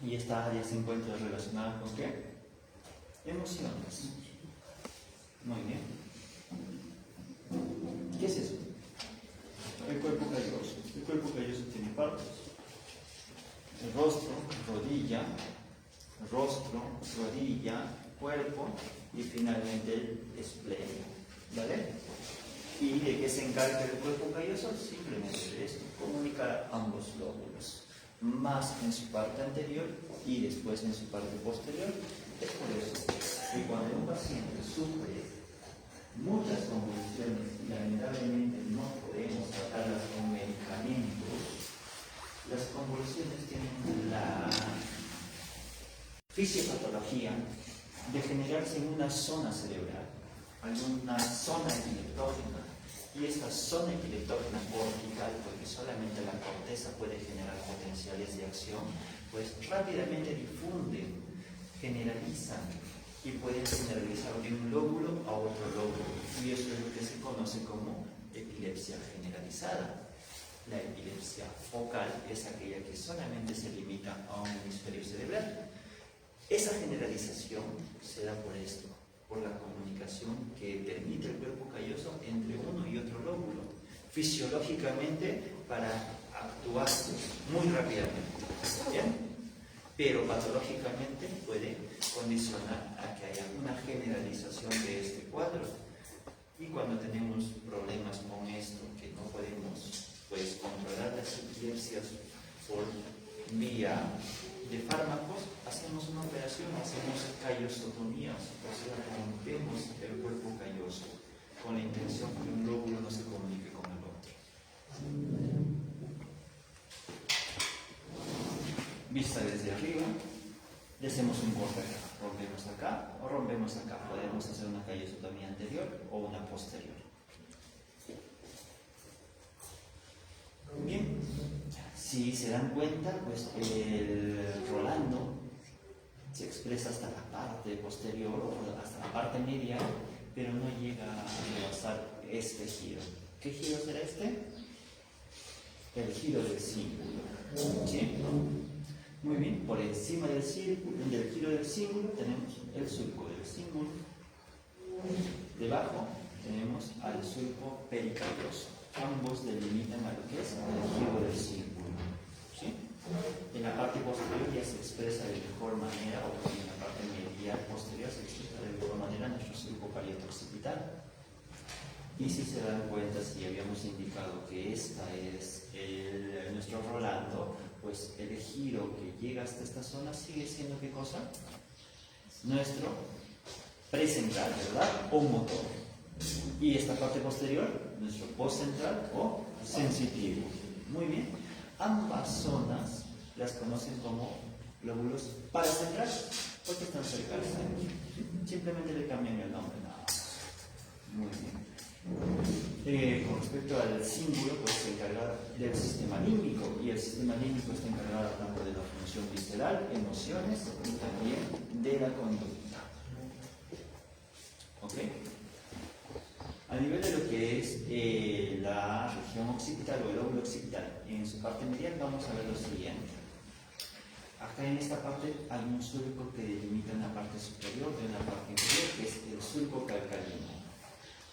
Y esta área se encuentra relacionada con ¿qué? Emociones. Muy bien. ¿Qué es eso? El cuerpo calloso. El cuerpo calloso tiene partes. El rostro, rodilla, cuerpo y finalmente el espleno. ¿Vale? ¿Y de qué se encarga el cuerpo calloso? Simplemente de esto, comunicar ambos lóbulos, más en su parte anterior y después en su parte posterior. Es por eso que cuando un paciente sufre muchas convulsiones y lamentablemente no podemos tratarlas con medicamentos, las convulsiones tienen la fisiopatología de generarse en una zona cerebral, alguna zona epileptógena, Y esta zona epileptógena cortical, porque solamente la corteza puede generar potenciales de acción, pues rápidamente difunden, generalizan y pueden sinergizar de un lóbulo a otro lóbulo. Y eso es lo que se conoce como epilepsia generalizada. La epilepsia focal es aquella que solamente se limita a un hemisferio cerebral. Esa generalización se da por esto, por la comunicación que permite el cuerpo calloso entre uno y otro lóbulo, fisiológicamente para actuar muy rápidamente, ¿bien? Pero patológicamente puede condicionar a que haya una generalización de este cuadro. Y cuando tenemos problemas con esto, que no podemos pues, controlar las epilepsias por vía de fármacos, hacemos una operación, hacemos callosotomías, o sea, rompemos el cuerpo calloso con la intención que un lóbulo no se comunique con el otro. Vista desde arriba, le hacemos un corte acá, rompemos acá o rompemos acá. Podemos hacer una callosotomía anterior o una posterior. Bien, si se dan cuenta, pues el Rolando se expresa hasta la parte posterior o hasta la parte media, pero no llega a rebasar este giro. ¿Qué giro será este? El giro del cíngulo. ¿Sí? Muy bien, por encima del giro del cíngulo tenemos el surco del cíngulo. Debajo tenemos al surco pericardioso. Ambos delimitan a lo que es el giro del cíngulo. ¿Sí? En la parte posterior ya se expresa de mejor manera, o en la parte medial posterior se expresa de mejor manera nuestro surco parieto-occipital. Y si se dan cuenta, si habíamos indicado que esta es nuestro Rolando, pues el giro que llega hasta esta zona sigue siendo ¿qué cosa? Nuestro precentral, ¿verdad? O motor. Y esta parte posterior, nuestro postcentral o sensitivo. Muy bien. Ambas zonas las conocen como lóbulos paracentrales porque están cerca del centro. Simplemente le cambian el nombre, nada más. Muy bien. Con respecto al cíngulo, pues se encarga del sistema límbico, y el sistema límbico está encargado tanto de la función visceral, emociones y también de la conducta. ¿Ok? A nivel de lo que es la región occipital o el lóbulo occipital, en su parte medial vamos a ver lo siguiente. Acá en esta parte hay un surco que delimita una parte superior de una parte inferior, que es el surco calcáreo.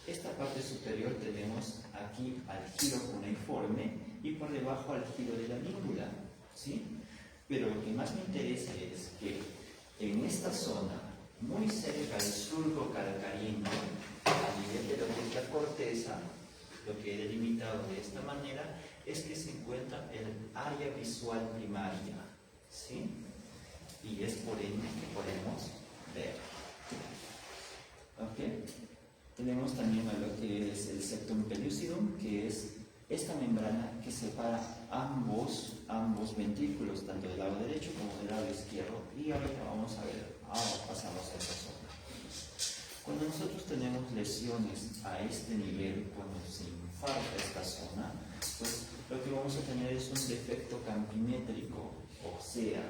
Esta parte superior tenemos aquí al giro cuneiforme y por debajo al giro de la língula, ¿sí? Pero lo que más me interesa es que en esta zona, muy cerca del surco calcarino, a nivel de lo que es la corteza, lo que he delimitado de esta manera es que se encuentra el área visual primaria, ¿sí? Y es por ende que podemos ver. ¿Ok? Tenemos también a lo que es el septum pellucidum, que es esta membrana que separa ambos ventrículos, tanto del lado derecho como del lado izquierdo. Y ahorita vamos a ver, ahora pasamos a esta zona. Cuando nosotros tenemos lesiones a este nivel, cuando se infarta esta zona, pues lo que vamos a tener es un defecto campimétrico, o sea,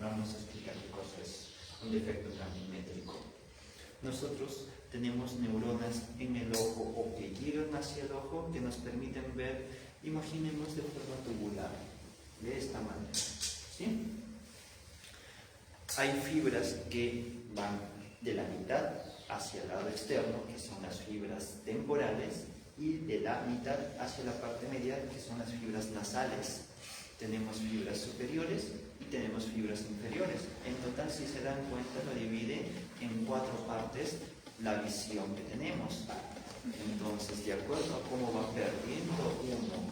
vamos a explicar qué cosa es un defecto campimétrico. Nosotros tenemos neuronas en el ojo o que llegan hacia el ojo que nos permiten ver, imaginemos de forma tubular, de esta manera, ¿sí? Hay fibras que van de la mitad hacia el lado externo, que son las fibras temporales, y de la mitad hacia la parte medial, que son las fibras nasales. Tenemos fibras superiores y tenemos fibras inferiores. En total, si se dan cuenta, lo divide en 4 partes la visión que tenemos. Entonces, de acuerdo a cómo va perdiendo uno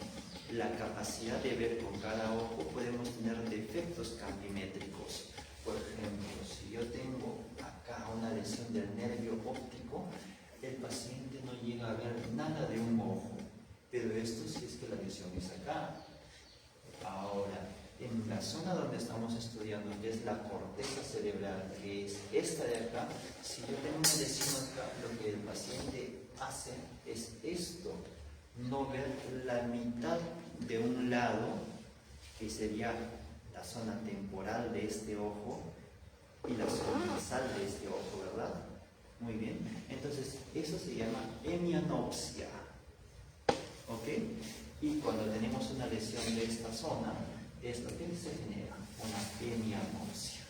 la capacidad de ver con cada ojo, podemos tener defectos campimétricos. Por ejemplo, si yo tengo acá una lesión del nervio óptico, el paciente no llega a ver nada de un ojo, pero esto sí es que la lesión es acá. Ahora, en la zona donde estamos estudiando, que es la corteza cerebral, que es esta de acá, si yo tengo una lesión acá, lo que el paciente hace es esto, no ver la mitad de un lado, que sería la zona temporal de este ojo, y la zona nasal de este ojo, ¿verdad? Muy bien. Entonces, eso se llama hemianopsia. ¿Ok? Y cuando tenemos una lesión de esta zona, es lo que se genera, una hemianopsia.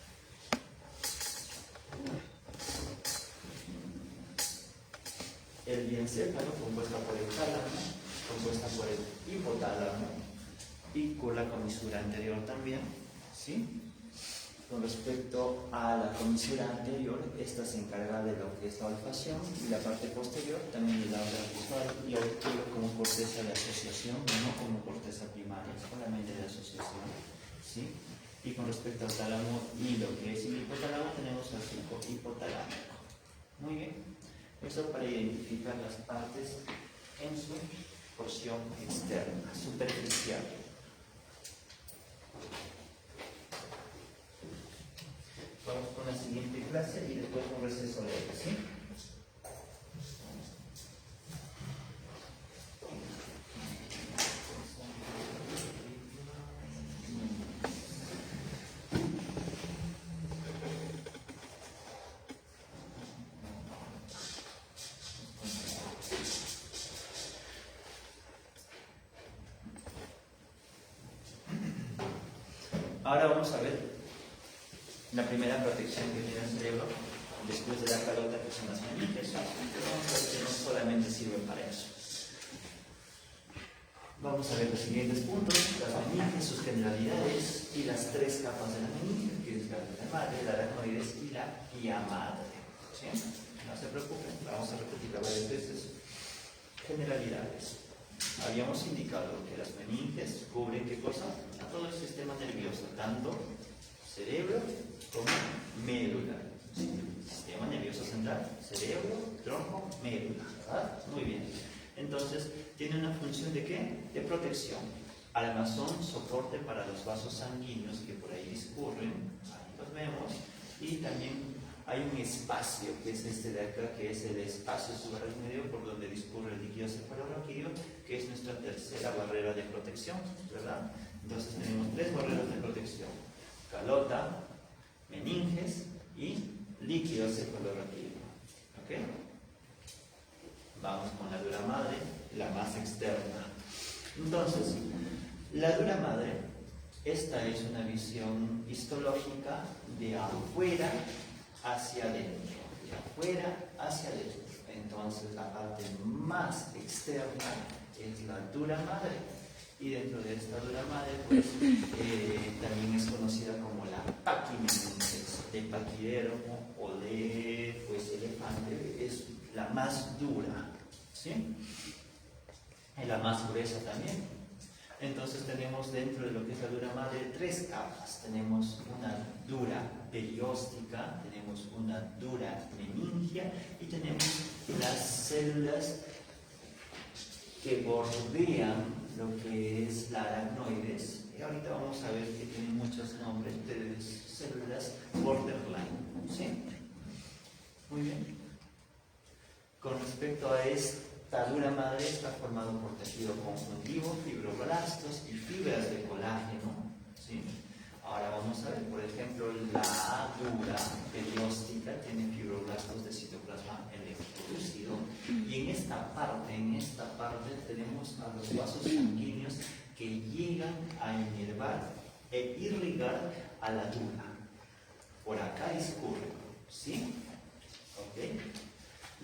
El diencéfalo, compuesta por el tálamo, compuesta por el hipotálamo y con la comisura anterior también, ¿sí? Con respecto a la comisura anterior, esta se encarga de lo que es la olfacción y la parte posterior también del aura visual y auditivo como corteza de asociación, no como corteza primaria, solamente de asociación, ¿sí? Y con respecto al tálamo y lo que es el hipotálamo, tenemos el circo hipotalámico. Muy bien. Eso para identificar las partes en su porción externa, superficial. Vamos con la siguiente clase y después un receso leve, ¿sí? Ahora vamos a ver la primera protección que tiene el cerebro después de la calota, que son las meninges. Pero vamos a ver que no solamente sirven para eso. Vamos a ver los siguientes puntos: las meninges, sus generalidades y las tres capas de la meninge, que es la madre, la aracnoides y la guía madre. ¿Sí? No se preocupen, vamos a repetirla varias veces. Generalidades. Habíamos indicado que las meninges cubren ¿qué cosa? A todo el sistema nervioso, tanto cerebro como médula. ¿Sí? Sistema nervioso central, cerebro, tronco, médula, ¿verdad? Muy bien. Entonces, tiene una función ¿de qué? De protección. Armazón, soporte para los vasos sanguíneos que por ahí discurren, ahí los vemos, y también hay un espacio, que es este de acá, que es el espacio subaracnoideo por donde discurre el líquido cefalorraquídeo, que es nuestra tercera barrera de protección, ¿verdad? Entonces tenemos tres barreras de protección: calota, meninges y líquido cefalorraquídeo. ¿Ok? Vamos con la dura madre, la más externa. Entonces, la dura madre, esta es una visión histológica de afuera hacia adentro, de afuera hacia adentro. Entonces, la parte más externa es la dura madre. Y dentro de esta dura madre, pues, también es conocida como la paquimeninges, de paquidermo o de, pues, elefante, es la más dura, ¿sí? Y la más gruesa también. Entonces tenemos dentro de lo que es la dura madre tres capas. Tenemos una dura perióstica, tenemos una dura meningia y tenemos las células que bordean lo que es la aracnoides. Y ahorita vamos a ver que tienen muchos nombres de células borderline, ¿sí? Muy bien. Con respecto a esta dura madre, está formado por tejido conjuntivo, fibroblastos y fibras de colágeno, ¿sí? Ahora vamos a ver, por ejemplo, la dura perióstica tiene fibroblastos de citoplasma electrolúcido, y en esta parte tenemos a los vasos sanguíneos que llegan a inervar e irrigar a la dura. Por acá discurre, ¿sí? ¿Ok?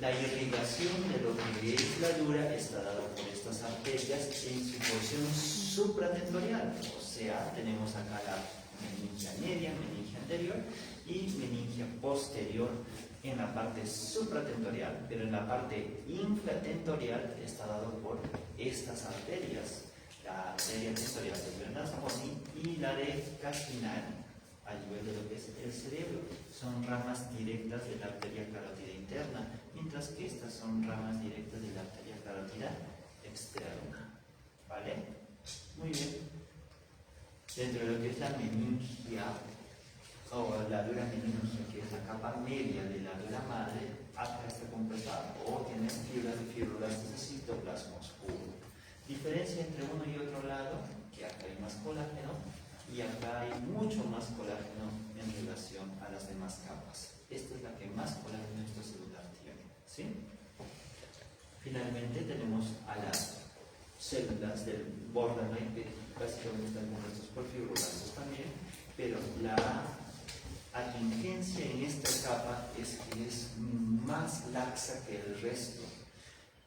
La irrigación de lo que es la dura está dada por estas arterias en su porción supratentorial. O sea, tenemos acá la meningia media, meningia anterior y meningia posterior en la parte supratentorial, pero en la parte infratentorial está dado por estas arterias: la arteria tentorial de Bernard-Samoni y la de Caspinal, a nivel de lo que es el cerebro. Son ramas directas de la arteria carótida interna, mientras que estas son ramas directas de la arteria carótida externa. ¿Vale? Muy bien. Dentro de lo que es la meningia, o la dura meningia, que es la capa media de la dura madre, acá está compuesta o tiene fibras de fibroblastos de citoplasma oscuro. Diferencia entre uno y otro lado, que acá hay más colágeno y acá hay mucho más colágeno en relación a las demás capas. Esta es la que más colágeno extracelular tiene, ¿sí? Finalmente tenemos a las células del borderline, que básicamente están compuestos por fibroblastos también, pero la atingencia en esta capa es que es más laxa que el resto.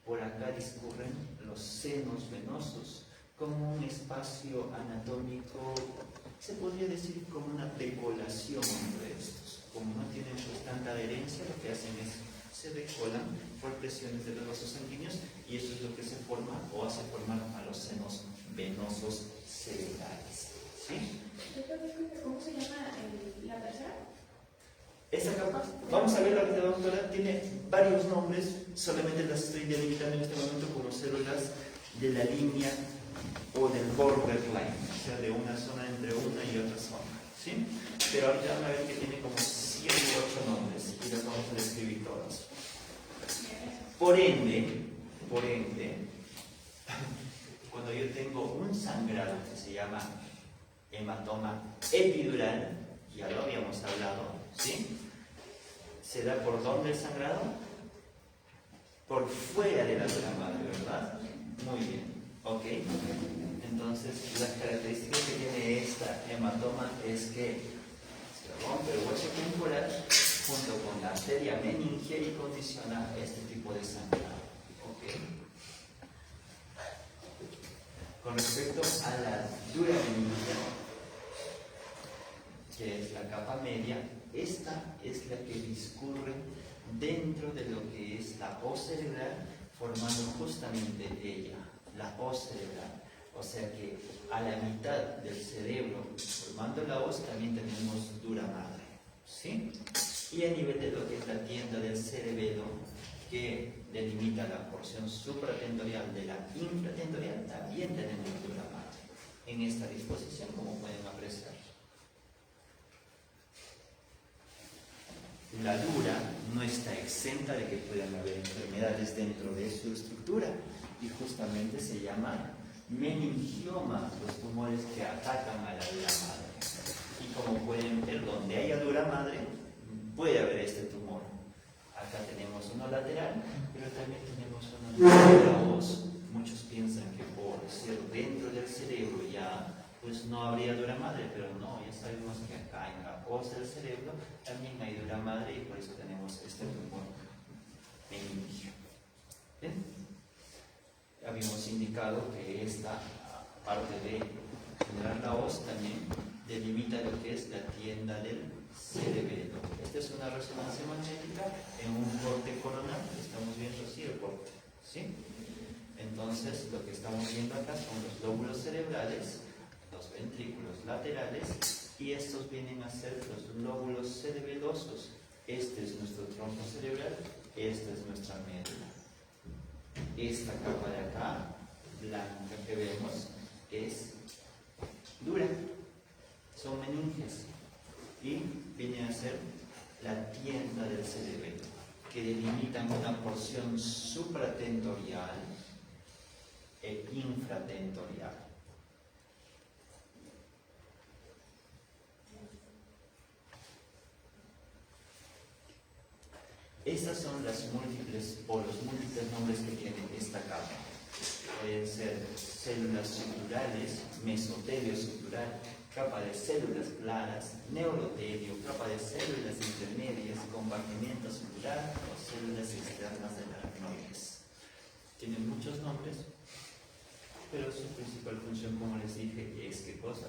Por acá discurren los senos venosos como un espacio anatómico, se podría decir como una decolación entre estos. Como no tienen pues tanta adherencia, lo que hacen es se decolan por presiones de los vasos sanguíneos y eso es lo que se forma o hace formar a los senos venosos cerebrales. ¿Sí? ¿Cómo se llama la tercera? Esta capa, vamos a ver la doctora, tiene varios nombres, solamente las estoy delimitando en este momento como células de la línea o del borderline, o sea, de una zona entre una y otra zona, ¿sí? Pero ahorita van a ver que tiene como 7 u 8 nombres y los vamos a describir todos. Por ende, cuando yo tengo un sangrado que se llama hematoma epidural, ya lo habíamos hablado, ¿sí? ¿Se da por dónde el sangrado? Por fuera de la dura madre, ¿verdad? Muy bien, ¿ok? Entonces, las características que tiene esta hematoma es que se rompe el hueso temporal junto con la arteria meningia y condiciona este tipo de sangrado, ¿ok? Con respecto a la dura meningia, que es la capa media, esta es la que discurre dentro de lo que es la hoz cerebral, formando justamente ella, la hoz cerebral. O sea que a la mitad del cerebro, formando la hoz, también tenemos dura madre, ¿sí? Y a nivel de lo que es la tienda del cerebelo, que delimita la porción supratentorial de la infratentorial, también tenemos dura madre en esta disposición, como pueden apreciar. La dura no está exenta de que puedan haber enfermedades dentro de su estructura y justamente se llama meningioma, los tumores que atacan a la dura madre. Y como pueden ver, donde haya dura madre, puede haber este tumor. Acá tenemos uno lateral, pero también tenemos uno de la hoz. Muchos piensan que por ser dentro del cerebro ya pues no habría dura madre, pero no, ya sabemos que acá en la hoz del cerebro también hay dura madre y por eso tenemos este tumor meningio. ¿Bien? Habíamos indicado que esta parte de generar la hoz también delimita lo que es la tienda del cerebelo. Esta es una resonancia magnética en un corte coronal, estamos viendo así el corte, ¿sí? Entonces lo que estamos viendo acá son los lóbulos cerebrales, los ventrículos laterales y estos vienen a ser los lóbulos cerebelosos. Este es nuestro tronco cerebral, esta es nuestra médula. Esta capa de acá, blanca que vemos, es dura, son meninges y viene a ser la tienda del cerebelo, que delimitan una porción supratentorial e infratentorial. Estas son las múltiples o los múltiples nombres que tiene esta capa. Pueden ser células suturales, mesotelio sutural, capa de células claras, neurotelio, capa de células intermedias, compartimento sutural o células externas del aracnoides. Tienen muchos nombres, pero su principal función, como les dije, es ¿qué cosa?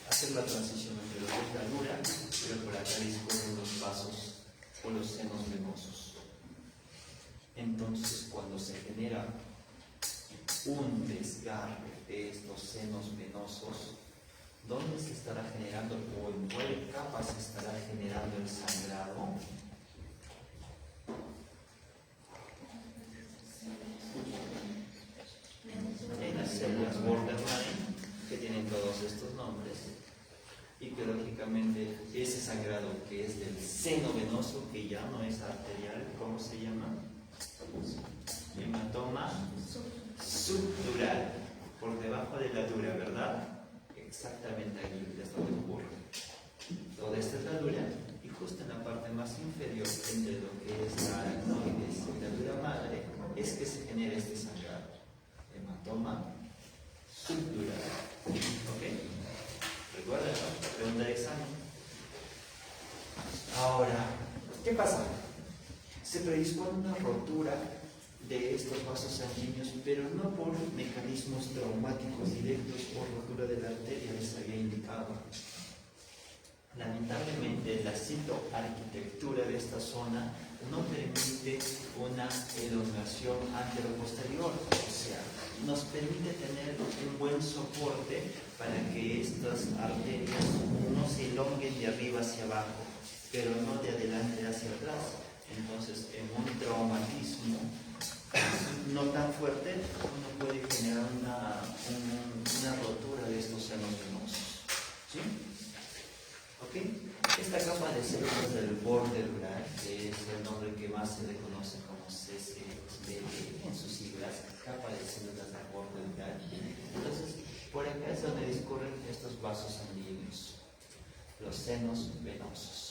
Hacer la transición entre lo que es la dura, pero por acá discurren los vasos o los senos venosos. Entonces, cuando se genera un desgarre de estos senos venosos, ¿dónde se estará generando o en cuál capa se estará generando el sangrado? En las células borderline, que tienen todos estos nombres, y que lógicamente ese sangrado que es del seno venoso, que ya no es arterial, ¿cómo se llama? Hematoma subdural, por debajo de la dura, ¿verdad? Exactamente aquí es donde ocurre. Toda esta es la dura y justo en la parte más inferior entre lo que es la aracnoides y la dura madre es que se genera este sangrado. Hematoma subdural. ¿Ok? Recuerda, ¿no? La pregunta de examen. Ahora, ¿qué pasa? Se predispone una rotura de estos vasos sanguíneos, pero no por mecanismos traumáticos directos por rotura de la arteria, les había indicado. Lamentablemente, la citoarquitectura de esta zona no permite una elongación antero-posterior, o sea, nos permite tener un buen soporte para que estas arterias no se elonguen de arriba hacia abajo, pero no de adelante hacia atrás. Entonces, en un traumatismo no tan fuerte, uno puede generar una rotura de estos senos venosos. ¿Sí? ¿Ok? Esta capa de células del borde dural, que es el nombre que más se le conoce como CCBD en sus siglas, capa de células del borde dural. Entonces, por acá es donde discurren estos vasos sanguíneos, los senos venosos.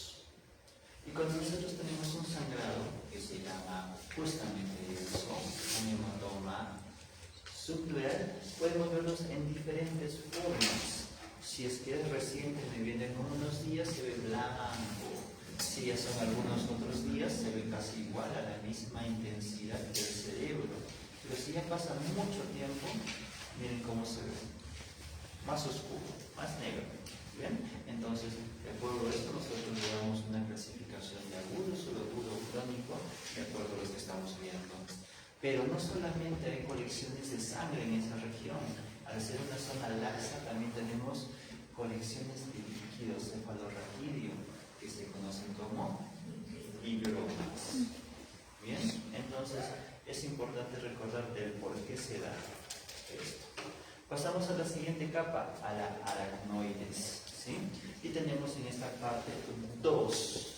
Y cuando nosotros tenemos un sangrado que se llama justamente eso, un hematoma subdural, podemos verlos en diferentes formas. Si es que es reciente, me viene con unos días, se ve blanco. Si ya son algunos otros días, se ve casi igual a la misma intensidad del cerebro. Pero si ya pasa mucho tiempo, miren cómo se ve. Más oscuro, más negro. ¿Bien? Entonces, de acuerdo a esto, nosotros le damos una clasificación de agudo, subagudo, crónico, de acuerdo a lo que estamos viendo. Pero no solamente hay colecciones de sangre en esa región. Al ser una zona laxa, también tenemos colecciones de líquidos cefalorraquídeo, que se conocen como fibromas. Bien, entonces es importante recordar del por qué se da esto. Pasamos a la siguiente capa, a la aracnoides. ¿Sí? Y tenemos en esta parte dos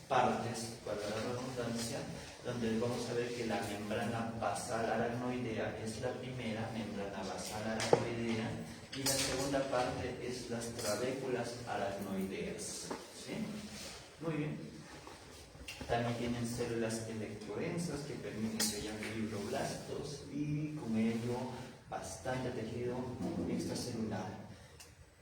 partes, para la redundancia, donde vamos a ver que la membrana basal aracnoidea es la primera, membrana basal aracnoidea, y la segunda parte es las trabéculas aracnoideas. ¿Sí? Muy bien. También tienen células electroensas que permiten que haya fibroblastos y con ello bastante tejido extracelular.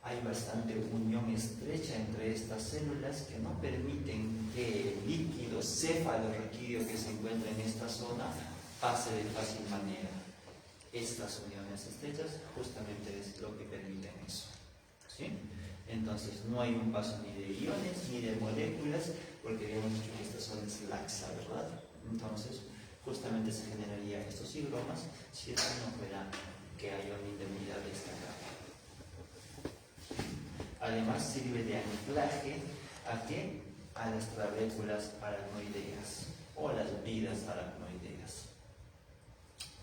Hay bastante unión estrecha entre estas células que no permiten que el líquido cefalorraquídeo que se encuentra en esta zona pase de fácil manera. Estas uniones estrechas justamente es lo que permiten eso. ¿Sí? Entonces no hay un paso ni de iones ni de moléculas, porque habíamos dicho que esta zona es laxa, ¿verdad? Entonces justamente se generaría estos higromas si esto no fuera que haya una indemnidad de esta capa. Además sirve de anclaje ¿a qué? A las trabéculas aracnoideas o a las vidas aracnoideas.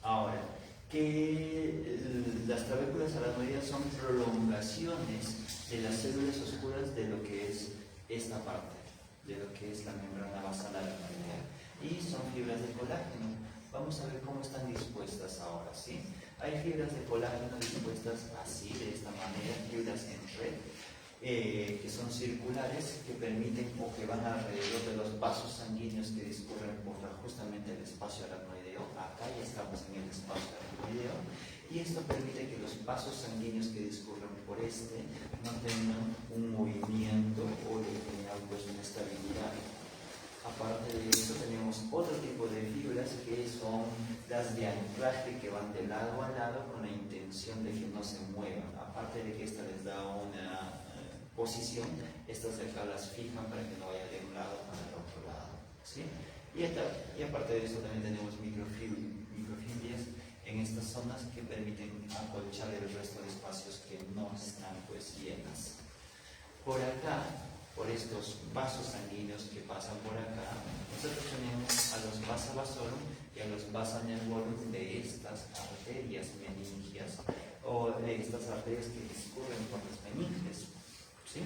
Ahora, que las trabéculas aracnoideas son prolongaciones de las células oscuras de lo que es esta parte, de lo que es la membrana basal aracnoidea, y son fibras de colágeno. Vamos a ver cómo están dispuestas ahora, ¿sí? Hay fibras de colágeno dispuestas así, de esta manera, fibras en red, que son circulares, que permiten o que van alrededor de los vasos sanguíneos que discurren por justamente el espacio aracnoideo. Acá ya estamos en el espacio aracnoideo, y esto permite que los vasos sanguíneos que discurren por no tengan un movimiento o de generar pues una estabilidad. Aparte de eso tenemos otro tipo de fibras que son las de anclaje, que van de lado a lado con la intención de que no se muevan. Aparte de que esta les da una posición, estas de acá las fijan para que no vaya de un lado para el otro lado. ¿Sí? Y aparte de eso también tenemos microfibras en estas zonas que permiten acolchar el resto de espacios que no están pues llenas. Por acá, por estos vasos sanguíneos que pasan por acá, nosotros tenemos a los vasa vasorum y a los vasa nervorum de estas arterias meningias, o de estas arterias que discurren por las meninges. ¿Sí?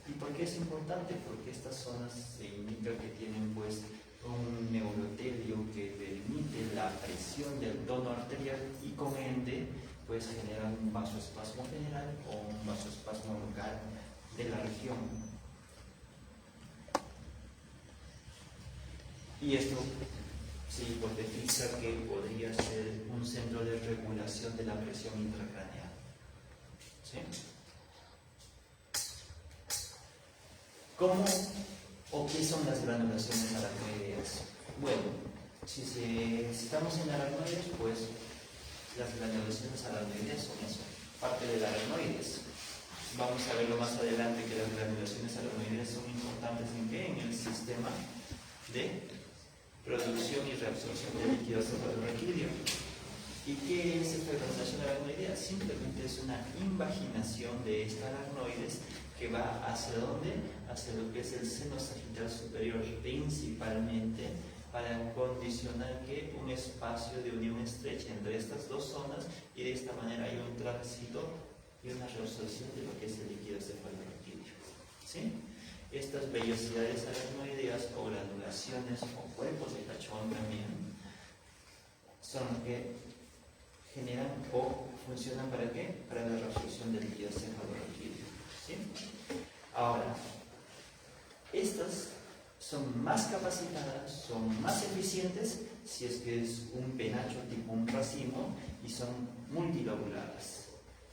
¿Y por qué es importante? Porque estas zonas se indica que tienen pues un neurotelio que permite la presión del tono arterial y con ende pues genera un vasoespasmo general o un vasoespasmo local de la región. Y esto se hipotetiza que podría ser un centro de regulación de la presión intracraneal. ¿Sí? ¿Cómo o qué son las granulaciones aracnoideas? Bueno, si estamos en aracnoides, pues las granulaciones aracnoideas son eso, parte del aracnoides. Vamos a verlo más adelante que las granulaciones aracnoideas son importantes en qué? En el sistema de producción y reabsorción de líquido cefalorraquídeo. ¿Y qué es esta granulación aracnoidea? Simplemente es una invaginación de esta aracnoides que va hacia dónde? Hacia lo que es el seno sagital superior, principalmente para condicionar que un espacio de unión estrecha entre estas dos zonas, y de esta manera hay un tránsito y una reabsorción de lo que es el líquido cefalorraquídeo. ¿Sí? Estas vellosidades aracnoideas o granulaciones o cuerpos de Cachón también son los que generan o funcionan ¿para qué? Para la reabsorción del líquido cefalorraquídeo. ¿Sí? Ahora, estas son más capacitadas, son más eficientes si es que es un penacho tipo un racimo y son multilobuladas,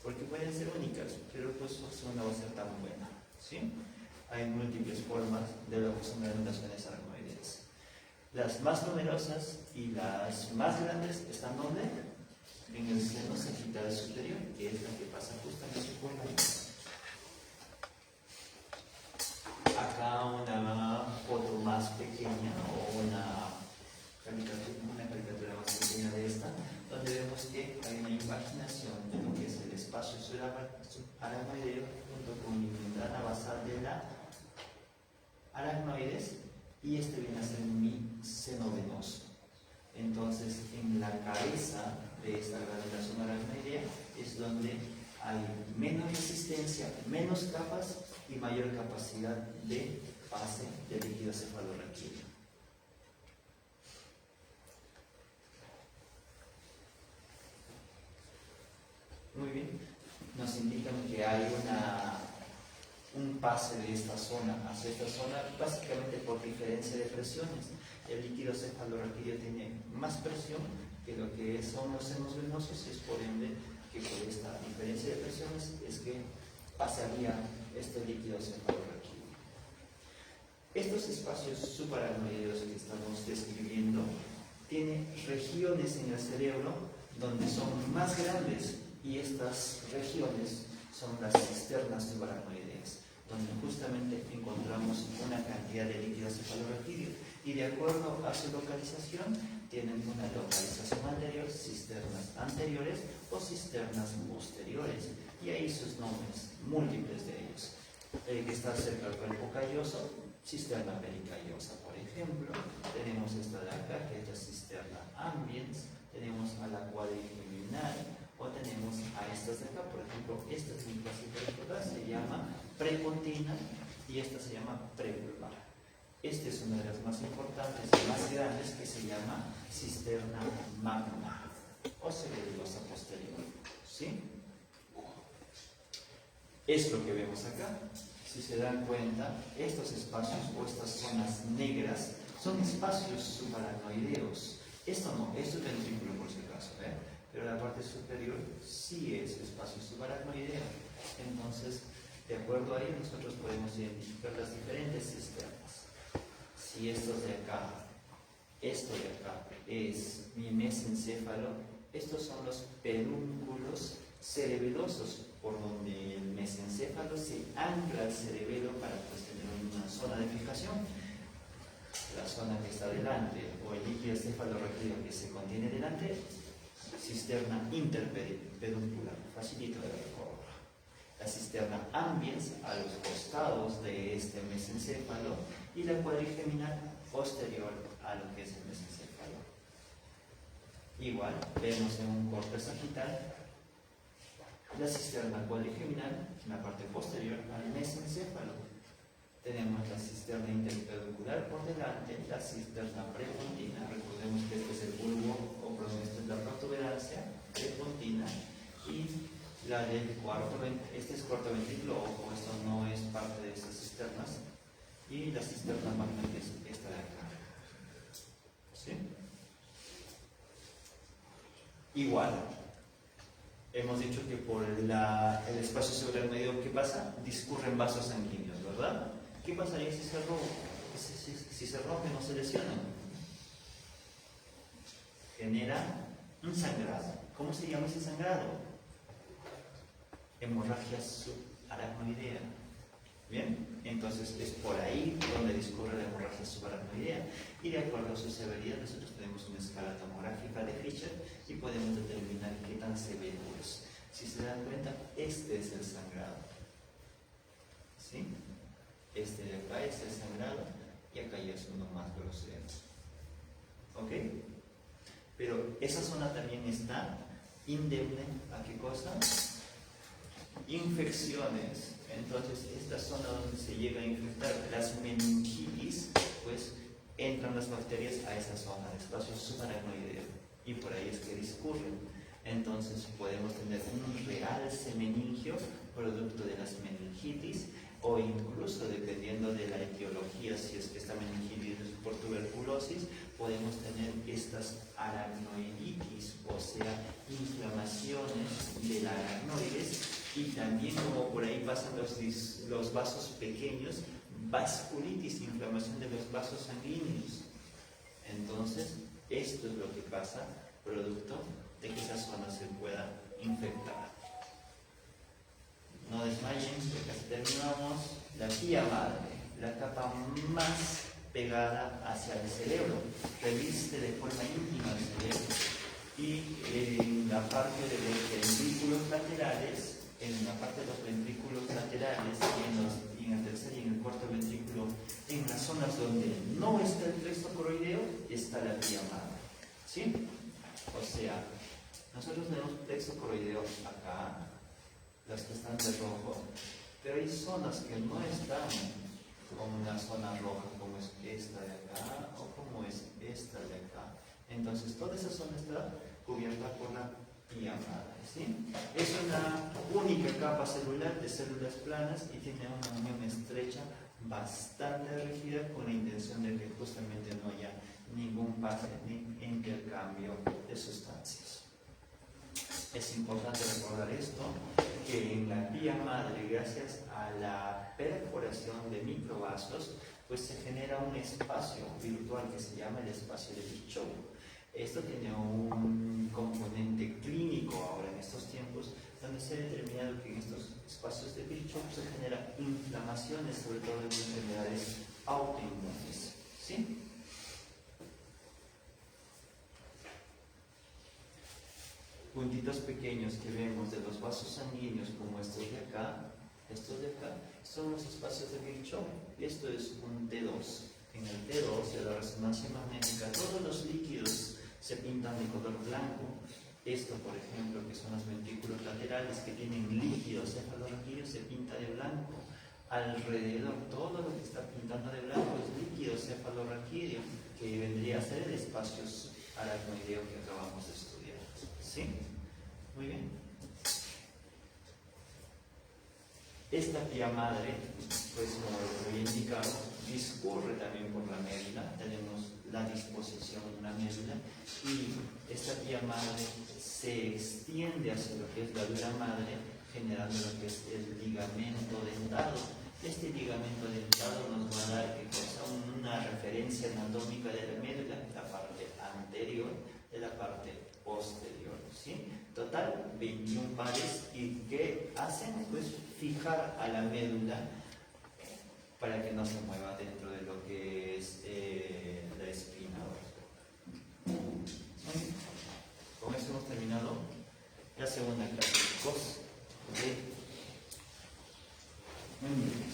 porque pueden ser únicas, pero pues su acción no va a ser tan buena. ¿Sí? Hay múltiples formas de lo que son granulaciones aracnoideas. Las más numerosas y las más grandes están ¿dónde? En el seno sagital superior, que es la que pasa justamente por la boca. Acá una foto más pequeña o una caricatura más pequeña de esta, donde vemos que hay una invaginación de lo que es el espacio subaracnoideo junto con mi membrana basal de la aracnoides, y este viene a ser mi seno venoso. Entonces, en la cabeza de esta granulación aracnoidea es donde hay menos resistencia, menos capas y mayor capacidad de pase del líquido cefalorraquídeo. Muy bien, nos indican que hay un pase de esta zona hacia esta zona, básicamente por diferencia de presiones. El líquido cefalorraquídeo tiene más presión que lo que son los senos venosos, y es por ende que por esta diferencia de presiones es que pasaría este líquido cefalorraquídeo. Estos espacios subaracnoideos que estamos describiendo tienen regiones en el cerebro donde son más grandes, y estas regiones son las cisternas subaracnoideas, donde justamente encontramos una cantidad de líquido cefalorraquídeo, y de acuerdo a su localización tienen una localización anterior, cisternas anteriores o cisternas posteriores, y ahí sus nombres, múltiples de ellos. El que está cerca del cuerpo calloso, cisterna pericallosa, por ejemplo. Tenemos esta de acá, que es la cisterna ambiens. Tenemos a la quadrigeminal, o tenemos a estas de acá, por ejemplo, esta es mi clasificación, se llama precontina y esta se llama prebulbar. Esta es una de las más importantes y más grandes, que se llama cisterna magna o cerebelosa posterior. ¿Sí? Es lo que vemos acá. Si se dan cuenta, estos espacios o estas zonas negras son espacios subaracnoideos. Esto no, esto es ventrículo por si acaso, pero la parte superior sí es espacio subaracnoideo. Entonces, de acuerdo a ello, nosotros podemos identificar las diferentes cisternas. Si esto de acá, esto de acá, es mi mesencéfalo, estos son los pedúnculos cerebelosos, por donde el mesencéfalo se ancla al cerebelo para pues, tener una zona de fijación. La zona que está delante, o el líquido cefalorraquídeo que se contiene delante, cisterna interpeduncular, facilito de recordar. La cisterna ambiens a los costados de este mesencéfalo, y la cuadrigeminal posterior a lo que es el mesencéfalo. Igual, vemos en un corte sagital la cisterna cuadrigeminal en la parte posterior al mesencéfalo. Tenemos la cisterna interpeduncular por delante la cisterna prepontina. Recordemos que este es el bulbo, o perdón, esta es la protuberancia prepontina, y la del este es cuarto ventrículo, ojo, esto no es parte de estas cisternas, y la cisterna magna es esta de acá. ¿Sí? Igual, hemos dicho que por el espacio sobre el medio, ¿qué pasa? Discurren vasos sanguíneos, ¿verdad? ¿Qué pasaría si se rompe? Si se rompe, no se lesionan. Genera un sangrado. ¿Cómo se llama ese sangrado? Hemorragia subaracnoidea. Bien, entonces es por ahí donde discurre la hemorragia subaracnoidea, y de acuerdo a su severidad nosotros tenemos una escala tomográfica de Fischer y podemos determinar qué tan severo es. Si se dan cuenta, este es el sangrado, ¿sí? Este de acá es el sangrado y acá ya es uno más grosero, ¿ok? Pero esa zona también está indemne ¿a qué cosa? Infecciones. Entonces, esta zona donde se llega a infectar las meningitis, pues entran las bacterias a esa zona de espacio subaracnoideo y por ahí es que discurren. Entonces, podemos tener un realce meningio producto de las meningitis, o incluso dependiendo de la etiología, si es que esta meningitis es por tuberculosis, podemos tener estas aracnoiditis, o sea, inflamaciones de la aracnoides. Y también, como por ahí pasan los vasos pequeños, vasculitis, inflamación de los vasos sanguíneos. Entonces, esto es lo que pasa producto de que esa zona se pueda infectar. No desmayen, porque casi terminamos. La pía madre, la capa más pegada hacia el cerebro, reviste de forma íntima el cerebro. Y en la parte de los ventrículos laterales, en la parte de los ventrículos laterales y en el tercer y en el cuarto ventrículo, en las zonas donde no está el plexo coroideo, está la pía madre. ¿Sí? O sea, nosotros tenemos plexo coroideo acá, las que están de rojo, pero hay zonas que no están como una zona roja, como es esta de acá o como es esta de acá. Entonces, toda esa zona está cubierta por la pía madre, ¿sí? Es una única capa celular de células planas y tiene una unión estrecha bastante rígida, con la intención de que justamente no haya ningún pase ni intercambio de sustancias. Es importante recordar esto, que en la pía madre, gracias a la perforación de microvasos, pues se genera un espacio virtual que se llama el espacio de Virchow. Esto tiene un componente clínico ahora en estos tiempos, donde se ha determinado que en estos espacios de Virchow se generan inflamaciones, sobre todo en enfermedades autoinmunes. ¿Sí? Puntitos pequeños que vemos de los vasos sanguíneos, como estos de acá, son los espacios de Virchow. Esto es un T2. En el T2 de la resonancia magnética, todos los líquidos se pintan de color blanco. Esto, por ejemplo, que son los ventrículos laterales que tienen líquido cefalorraquídeo, se pinta de blanco. Alrededor, todo lo que está pintando de blanco es líquido cefalorraquídeo, que vendría a ser el espacio aracnoideo que acabamos de estudiar. ¿Sí? Muy bien. Esta pía madre, pues como lo había indicado, discurre también por la médula. Tenemos la disposición de una médula y esta pía madre se extiende hacia lo que es la dura madre, generando lo que es el ligamento dentado. Este ligamento dentado nos va a dar una referencia anatómica de la médula, la parte anterior de la parte posterior. ¿Sí? Total, 21 pares, y ¿qué hacen? Pues fijar a la médula para que no se mueva dentro de lo que es la espina. Con eso hemos terminado la segunda clase, chicos. Muy bien.